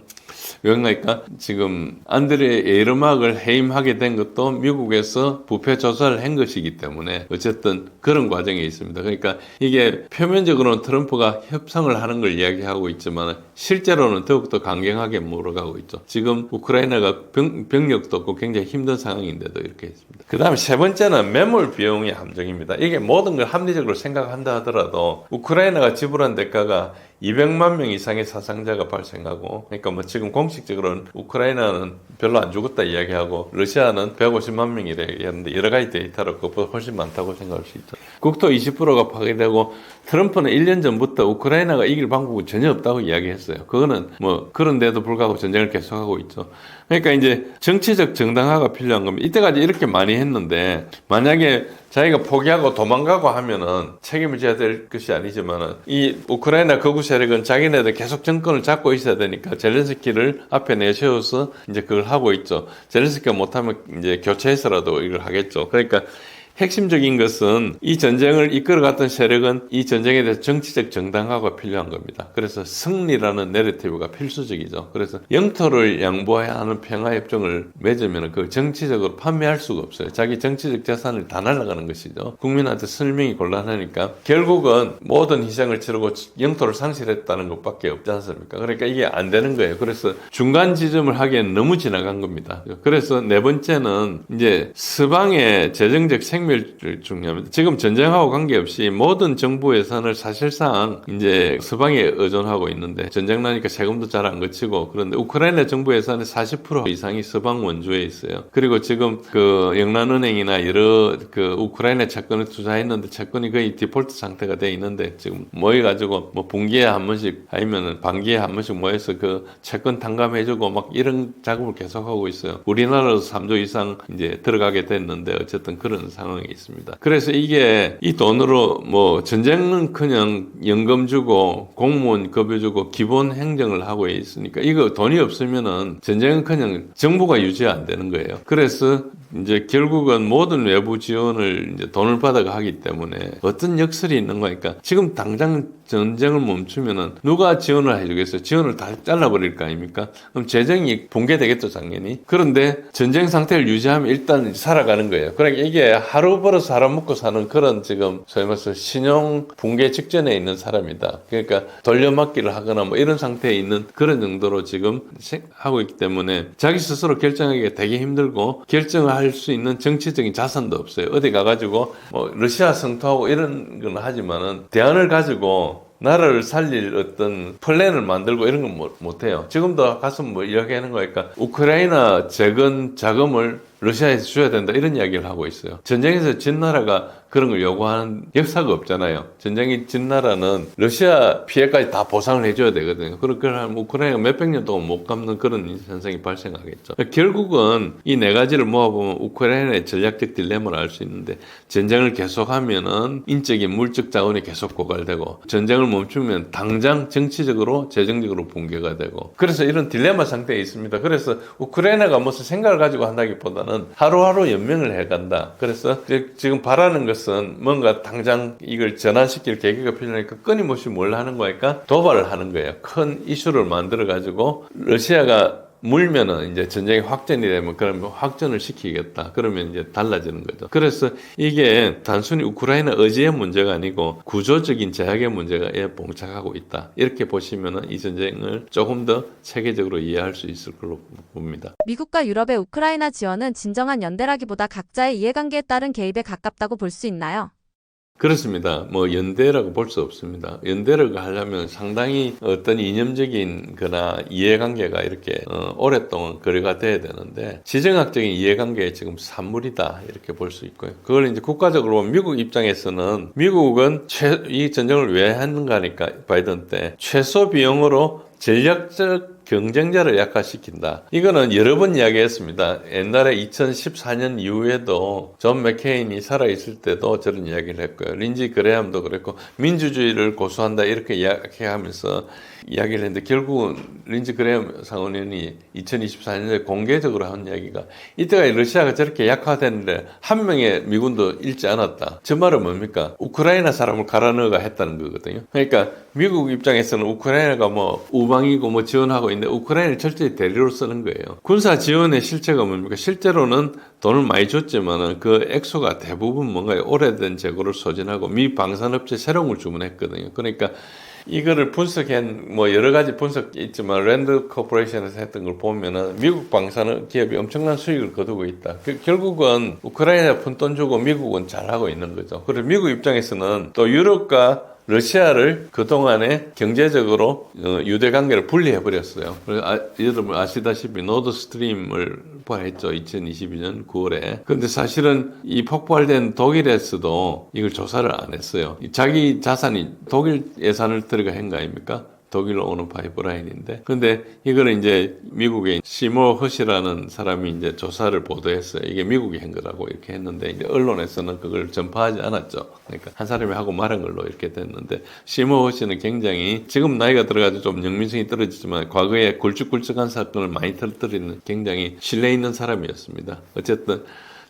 왜냐니까 지금 안드레 예르막을 해임하게 된 것도 미국에서 부패 조사를 한 것이기 때문에 어쨌든 그런 과정이 있습니다. 그러니까 이게 표면적으로는 트럼프가 협상을 하는 걸 이야기하고 있지만 실제로는 더욱더 강경하게 몰아가고 있죠. 지금 우크라이나가 병력도 없고 굉장히 힘든 상황인데도 이렇게 있습니다. 그 다음에 세 번째는 매몰 비용의 함정입니다. 이게 모든 걸 합리적으로 생각한다 하더라도 우크라이나가 지불한 대가가 200만 명 이상의 사상자가 발생하고, 그러니까 뭐 지금 공식적으로는 우크라이나는 별로 안 죽었다 이야기하고 러시아는 150만 명이라 얘기하는데 여러 가지 데이터로 그것보다 훨씬 많다고 생각할 수 있죠. 국토 20%가 파괴되고 트럼프는 1년 전부터 우크라이나가 이길 방법은 전혀 없다고 이야기했어요. 그거는 뭐 그런데도 불구하고 전쟁을 계속하고 있죠. 그러니까 이제 정치적 정당화가 필요한 겁니다. 이때까지 이렇게 많이 했는데 만약에 자기가 포기하고 도망가고 하면은 책임을 져야 될 것이 아니지만은 이 우크라이나 극우 세력은 자기네들 계속 정권을 잡고 있어야 되니까 젤렌스키를 앞에 내세워서 이제 그걸 하고 있죠. 젤렌스키가 못하면 이제 교체해서라도 이걸 하겠죠. 그러니까 핵심적인 것은 이 전쟁을 이끌어갔던 세력은 이 전쟁에 대해서 정치적 정당화가 필요한 겁니다. 그래서 승리라는 내러티브가 필수적이죠. 그래서 영토를 양보해야 하는 평화협정을 맺으면 그걸 정치적으로 판매할 수가 없어요. 자기 정치적 재산을 다 날아가는 것이죠. 국민한테 설명이 곤란하니까 결국은 모든 희생을 치르고 영토를 상실했다는 것밖에 없지 않습니까? 그러니까 이게 안 되는 거예요. 그래서 중간 지점을 하기엔 너무 지나간 겁니다. 그래서 네 번째는 이제 서방의 재정적 생명을 중요합니다. 지금 전쟁하고 관계없이 모든 정부 예산을 사실상 이제 서방에 의존하고 있는데 전쟁 나니까 세금도 잘 안 거치고 그런데 우크라이나 정부 예산의 40% 이상이 서방 원조에 있어요. 그리고 지금 그 영란은행이나 여러 그 우크라이나 채권을 투자했는데 채권이 거의 디폴트 상태가 돼 있는데 지금 모여가지고 뭐 분기에 한 번씩 아니면은 반기에 한 번씩 모여서 그 채권 탕감해주고 막 이런 작업을 계속하고 있어요. 우리나라도 3조 이상 이제 들어가게 됐는데 어쨌든 그런 상황. 있습니다. 그래서 이게 이 돈으로 뭐 전쟁은 그냥 연금 주고 공무원 급여 주고 기본 행정을 하고 있으니까 이거 돈이 없으면은 전쟁은 그냥 정부가 유지 안 되는 거예요. 그래서 이제 결국은 모든 외부 지원을 이제 돈을 받아가 하기 때문에 어떤 역설이 있는 거니까 지금 당장 전쟁을 멈추면은 누가 지원을 해주겠어요? 지원을 다 잘라버릴 거 아닙니까? 그럼 재정이 붕괴되겠죠, 당연히. 그런데 전쟁 상태를 유지하면 일단 살아가는 거예요. 그러니까 이게 하루 벌어서 하루 먹고 사는 그런 지금 소위 말해서 신용 붕괴 직전에 있는 사람이다. 그러니까 돌려막기를 하거나 뭐 이런 상태에 있는 그런 정도로 지금 하고 있기 때문에 자기 스스로 결정하기가 되게 힘들고 결정을 할 수 있는 정치적인 자산도 없어요. 어디 가가지고 뭐 러시아 성토하고 이런 건 하지만은 대안을 가지고 나라를 살릴 어떤 플랜을 만들고 이런 건 못해요. 지금도 가서 뭐 이야기하는 거니까 우크라이나 재건 자금을 러시아에서 줘야 된다 이런 이야기를 하고 있어요. 전쟁에서 진 나라가 그런 걸 요구하는 역사가 없잖아요. 전쟁이 진 나라는 러시아 피해까지 다 보상을 해줘야 되거든요. 그러면 우크라이나가 몇백 년 동안 못 갚는 그런 현상이 발생하겠죠. 결국은 이 네 가지를 모아보면 우크라이나의 전략적 딜레마를 알 수 있는데 전쟁을 계속하면은 인적인 물적 자원이 계속 고갈되고 전쟁을 멈추면 당장 정치적으로 재정적으로 붕괴가 되고 그래서 이런 딜레마 상태에 있습니다. 그래서 우크라이나가 무슨 생각을 가지고 한다기보다는 하루하루 연명을 해간다. 그래서 지금 바라는 것은 뭔가 당장 이걸 전환시킬 계기가 필요하니까 끊임없이 뭘 하는 거니까 도발을 하는 거예요. 큰 이슈를 만들어가지고 러시아가 물면은 이제 전쟁이 확전이 되면 그러면 확전을 시키겠다. 그러면 이제 달라지는 거죠. 그래서 이게 단순히 우크라이나 의지의 문제가 아니고 구조적인 제약의 문제에 봉착하고 있다. 이렇게 보시면은 이 전쟁을 조금 더 체계적으로 이해할 수 있을 걸로 봅니다. 미국과 유럽의 우크라이나 지원은 진정한 연대라기보다 각자의 이해관계에 따른 개입에 가깝다고 볼 수 있나요? 그렇습니다. 뭐 연대라고 볼 수 없습니다. 연대를 하려면 상당히 어떤 이념적인 거나 이해관계가 이렇게 오랫동안 거래가 돼야 되는데 지정학적인 이해관계에 지금 산물이다 이렇게 볼 수 있고요. 그걸 이제 국가적으로 보면 미국 입장에서는 미국은 이 전쟁을 왜 했는가 하니까 바이든 때 최소 비용으로 전략적 경쟁자를 약화시킨다. 이거는 여러 번 이야기했습니다. 옛날에 2014년 이후에도 존 맥케인이 살아있을 때도 저런 이야기를 했고요. 린지 그레함도 그랬고 민주주의를 고수한다 이렇게 이야기하면서 이야기를 했는데 결국은 린지 그레함 상원의원이 2024년에 공개적으로 한 이야기가 이때가 러시아가 저렇게 약화됐는데 한 명의 미군도 잃지 않았다. 저 말은 뭡니까? 우크라이나 사람을 갈아 넣어가 했다는 거거든요. 그러니까 미국 입장에서는 우크라이나가 뭐 우방이고 뭐 지원하고 있는데 우크라이나를 철저히 대리로 쓰는 거예요. 군사 지원의 실체가 뭡니까? 실제로는 돈을 많이 줬지만은 그 액수가 대부분 뭔가 오래된 재고를 소진하고 미 방산업체 새로운 걸 주문했거든요. 그러니까 이거를 분석한 뭐 여러 가지 분석이 있지만 랜드 코퍼레이션에서 했던 걸 보면은 미국 방산 기업이 엄청난 수익을 거두고 있다. 결국은 우크라이나 푼 돈 주고 미국은 잘하고 있는 거죠. 그래서 미국 입장에서는 또 유럽과 러시아를 그동안에 경제적으로 유대 관계를 분리해 버렸어요. 여러분 아시다시피 노드 스트림을 폭발했죠. 2022년 9월에. 그런데 사실은 이 폭발된 독일에서도 이걸 조사를 안 했어요. 자기 자산이 독일 예산을 들어가 한 거 아닙니까? 독일로 오는 파이프라인인데. 근데 이거는 이제 미국의 시모 허시라는 사람이 이제 조사를 보도했어요. 이게 미국이 한 거라고 이렇게 했는데, 이제 언론에서는 그걸 전파하지 않았죠. 그러니까 한 사람이 하고 말한 걸로 이렇게 됐는데, 시모 허시는 굉장히 지금 나이가 들어가지고 좀 영민성이 떨어지지만 과거에 굵직굵직한 사건을 많이 터뜨리는 굉장히 신뢰 있는 사람이었습니다. 어쨌든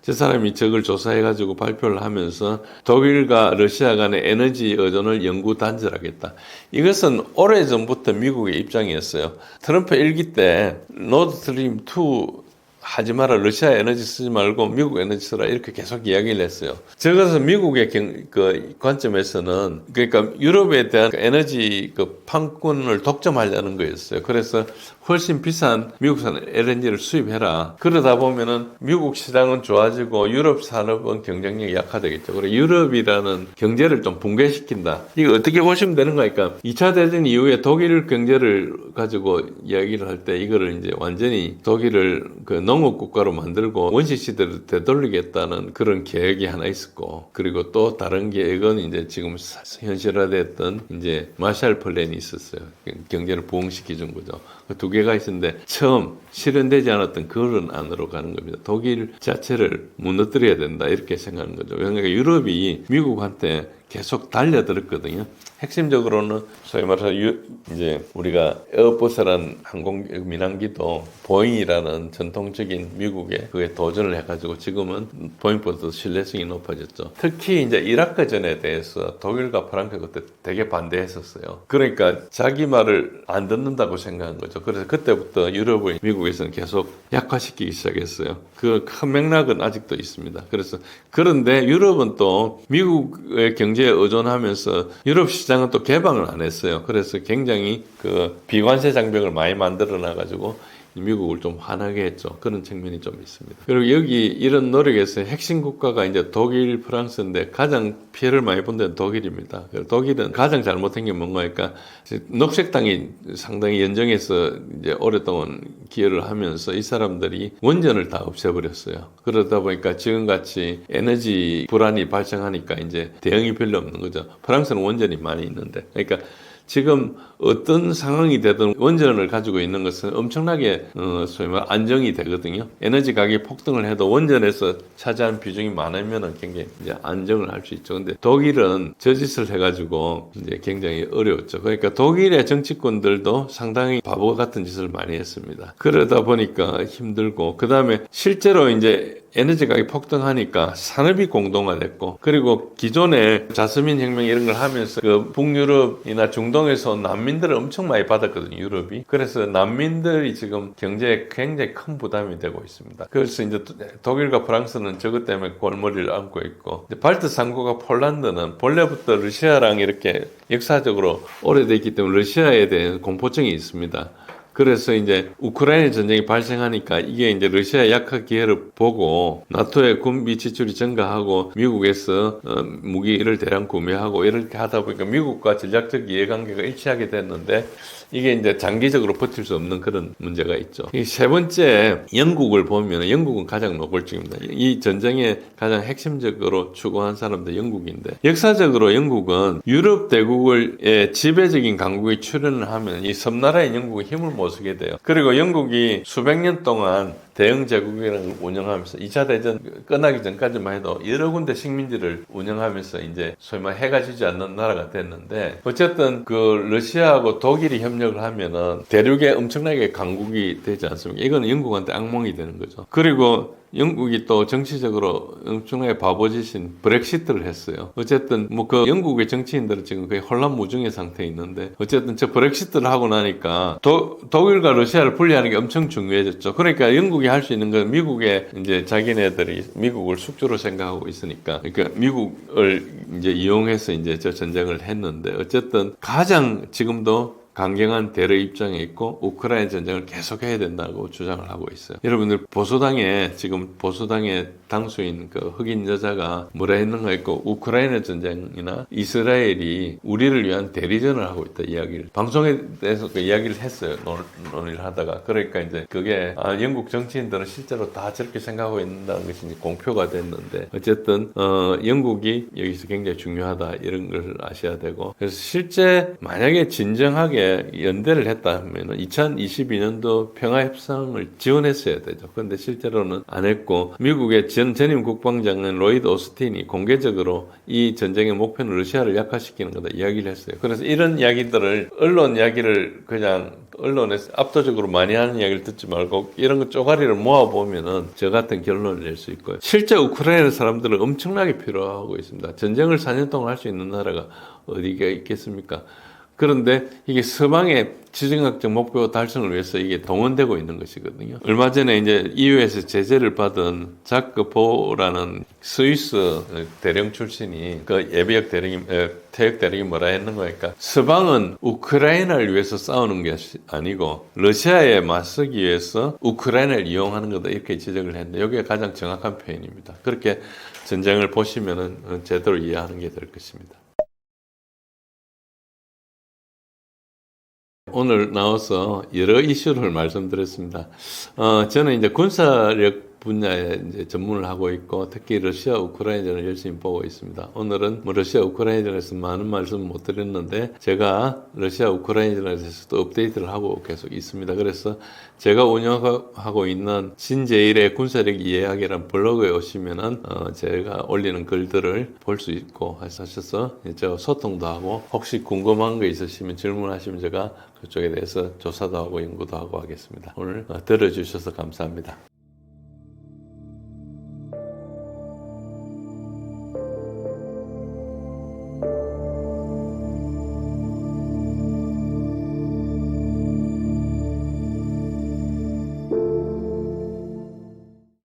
저 사람이 저걸 조사해가지고 발표를 하면서 독일과 러시아 간의 에너지 의존을 영구 단절하겠다. 이것은 오래전부터 미국의 입장이었어요. 트럼프 1기 때 노드스트림 2 하지 마라, 러시아 에너지 쓰지 말고 미국 에너지 쓰라, 이렇게 계속 이야기를 했어요. 저것은 미국의 그 관점에서는, 그러니까 유럽에 대한 에너지 그 판권을 독점하려는 거였어요. 그래서 훨씬 비싼 미국산 LNG를 수입해라. 그러다 보면은 미국 시장은 좋아지고 유럽 산업은 경쟁력이 약화되겠죠. 그리고 유럽이라는 경제를 좀 붕괴시킨다. 이거 어떻게 보시면 되는 거니까 2차 대전 이후에 독일 경제를 가지고 이야기를 할 때 이거를 이제 완전히 독일을 그 농업 국가로 만들고 원시 시대를 되돌리겠다는 그런 계획이 하나 있었고, 그리고 또 다른 계획은 이제 지금 현실화됐던 이제 마샬 플랜이 있었어요. 경제를 부흥시켜 준 거죠. 두 개가 있었는데 처음 실현되지 않았던 그런 안으로 가는 겁니다. 독일 자체를 무너뜨려야 된다, 이렇게 생각하는 거죠. 왜냐하면 유럽이 미국한테 계속 달려들었거든요. 핵심적으로는 소위 말해서 이제 우리가 에어버스라는 항공 민항기도 보잉이라는 전통적인 미국의 그에 도전을 해가지고 지금은 보잉보다 신뢰성이 높아졌죠. 특히 이제 이라크전에 대해서 독일과 프랑스 그때 되게 반대했었어요. 그러니까 자기 말을 안 듣는다고 생각한 거죠. 그래서 그때부터 유럽을 미국에서는 계속 약화시키기 시작했어요. 그 큰 맥락은 아직도 있습니다. 그래서 그런데 유럽은 또 미국의 경제에 의존하면서 유럽 시장은 또 개방을 안 했어요. 그래서 굉장히 그 비관세 장벽을 많이 만들어 놔가지고 미국을 좀 화나게 했죠. 그런 측면이 좀 있습니다. 그리고 여기 이런 노력에서 핵심 국가가 이제 독일, 프랑스인데 가장 피해를 많이 본 데는 독일입니다. 독일은 가장 잘못한 게 뭔가니까 녹색당이 상당히 연정해서 이제 오랫동안 기여를 하면서 이 사람들이 원전을 다 없애버렸어요. 그러다 보니까 지금같이 에너지 불안이 발생하니까 이제 대응이 별로 없는 거죠. 프랑스는 원전이 많이 있는데. 그러니까 지금 어떤 상황이 되든 원전을 가지고 있는 것은 엄청나게 소위 말 안정이 되거든요. 에너지 가격이 폭등을 해도 원전에서 차지하는 비중이 많으면은 굉장히 이제 안정을 할 수 있죠. 근데 독일은 저 짓을 해가지고 이제 굉장히 어려웠죠. 그러니까 독일의 정치권들도 상당히 바보 같은 짓을 많이 했습니다. 그러다 보니까 힘들고, 그 다음에 실제로 이제 에너지 가격이 폭등하니까 산업이 공동화됐고, 그리고 기존에 자스민 혁명 이런 걸 하면서 그 북유럽이나 중동에서 온 난민들을 엄청 많이 받았거든요, 유럽이. 그래서 난민들이 지금 경제에 굉장히 큰 부담이 되고 있습니다. 그래서 이제 독일과 프랑스는 저것 때문에 골머리를 앓고 있고, 발트 삼국과 폴란드는 본래부터 러시아랑 이렇게 역사적으로 오래됐기 때문에 러시아에 대한 공포증이 있습니다. 그래서 이제 우크라이나 전쟁이 발생하니까 이게 이제 러시아의 약화 기회를 보고 나토의 군비 지출이 증가하고 미국에서 무기를 대량 구매하고 이렇게 하다 보니까 미국과 전략적 이해관계가 일치하게 됐는데, 이게 이제 장기적으로 버틸 수 없는 그런 문제가 있죠. 이 세 번째, 영국을 보면 영국은 가장 노골적입니다. 이 전쟁에 가장 핵심적으로 추구한 사람도 영국인데, 역사적으로 영국은 유럽 대국의 지배적인 강국이 출현을 하면 이 섬나라의 영국이 힘을 못 쓰게 돼요. 그리고 영국이 수백 년 동안 대영 제국이라는 걸 운영하면서 2차 대전 끝나기 전까지만 해도 여러 군데 식민지를 운영하면서 이제 소위 말 해가 지지 않는 나라가 됐는데, 어쨌든 그 러시아하고 독일이 협력을 하면은 대륙에 엄청나게 강국이 되지 않습니까? 이건 영국한테 악몽이 되는 거죠. 그리고 영국이 또 정치적으로 엄청나게 바보짓인 브렉시트를 했어요. 어쨌든 뭐 그 영국의 정치인들은 지금 거의 혼란무중의 상태에 있는데, 어쨌든 저 브렉시트를 하고 나니까 독일과 러시아를 분리하는 게 엄청 중요해졌죠. 그러니까 영국이 할 수 있는 건 미국의 이제 자기네들이 미국을 숙주로 생각하고 있으니까, 그러니까 미국을 이제 이용해서 이제 저 전쟁을 했는데, 어쨌든 가장 지금도 강경한 대러 입장에 있고 우크라이나 전쟁을 계속해야 된다고 주장을 하고 있어요. 여러분들 보수당에 지금 보수당의 당수인 그 흑인 여자가 뭐라 했는가 했고 우크라이나 전쟁이나 이스라엘이 우리를 위한 대리전을 하고 있다 이야기를 방송에 대해서 그 이야기를 했어요. 논의를 하다가 그러니까 이제 그게 영국 정치인들은 실제로 다 저렇게 생각하고 있다는 것이 이제 공표가 됐는데 어쨌든 영국이 여기서 굉장히 중요하다 이런 걸 아셔야 되고 그래서 실제 만약에 진정하게 연대를 했다 하면은 2022년도 평화협상을 지원했어야 되죠. 그런데 실제로는 안 했고 미국의 전임 국방장관 로이드 오스틴이 공개적으로 이 전쟁의 목표는 러시아를 약화시키는 거다 이야기를 했어요. 그래서 이런 이야기들을 언론 이야기를 그냥 언론에서 압도적으로 많이 하는 이야기를 듣지 말고 이런 거 쪼가리를 모아보면은 저 같은 결론을 낼 수 있고요. 실제 우크라이나 사람들은 엄청나게 필요하고 있습니다. 전쟁을 4년 동안 할 수 있는 나라가 어디가 있겠습니까? 그런데 이게 서방의 지정학적 목표 달성을 위해서 이게 동원되고 있는 것이거든요. 얼마 전에 이제 EU에서 제재를 받은 자크 보라는 스위스 대령 출신이 그 예비역 대령이 퇴역 대령이 뭐라 했는 거니까 서방은 우크라이나를 위해서 싸우는 게 아니고 러시아에 맞서기 위해서 우크라이나를 이용하는 거다 이렇게 지적을 했는데 여기가 가장 정확한 표현입니다. 그렇게 전쟁을 보시면은 제대로 이해하는 게 될 것입니다. 오늘 나와서 여러 이슈를 말씀드렸습니다. 저는 이제 군사력 분야에 이제 전문을 하고 있고 특히 러시아 우크라이나전을 열심히 보고 있습니다. 오늘은 뭐 러시아 우크라이나전에서 많은 말씀 못 드렸는데 제가 러시아 우크라이나전에 대해서도 업데이트를 하고 계속 있습니다. 그래서 제가 운영하고 있는 신제1의 군사력 이해하기라는 블로그에 오시면은 제가 올리는 글들을 볼 수 있고 하셔서 제가 소통도 하고 혹시 궁금한 거 있으시면 질문하시면 제가 그쪽에 대해서 조사도 하고 연구도 하고 하겠습니다. 오늘 들어주셔서 감사합니다.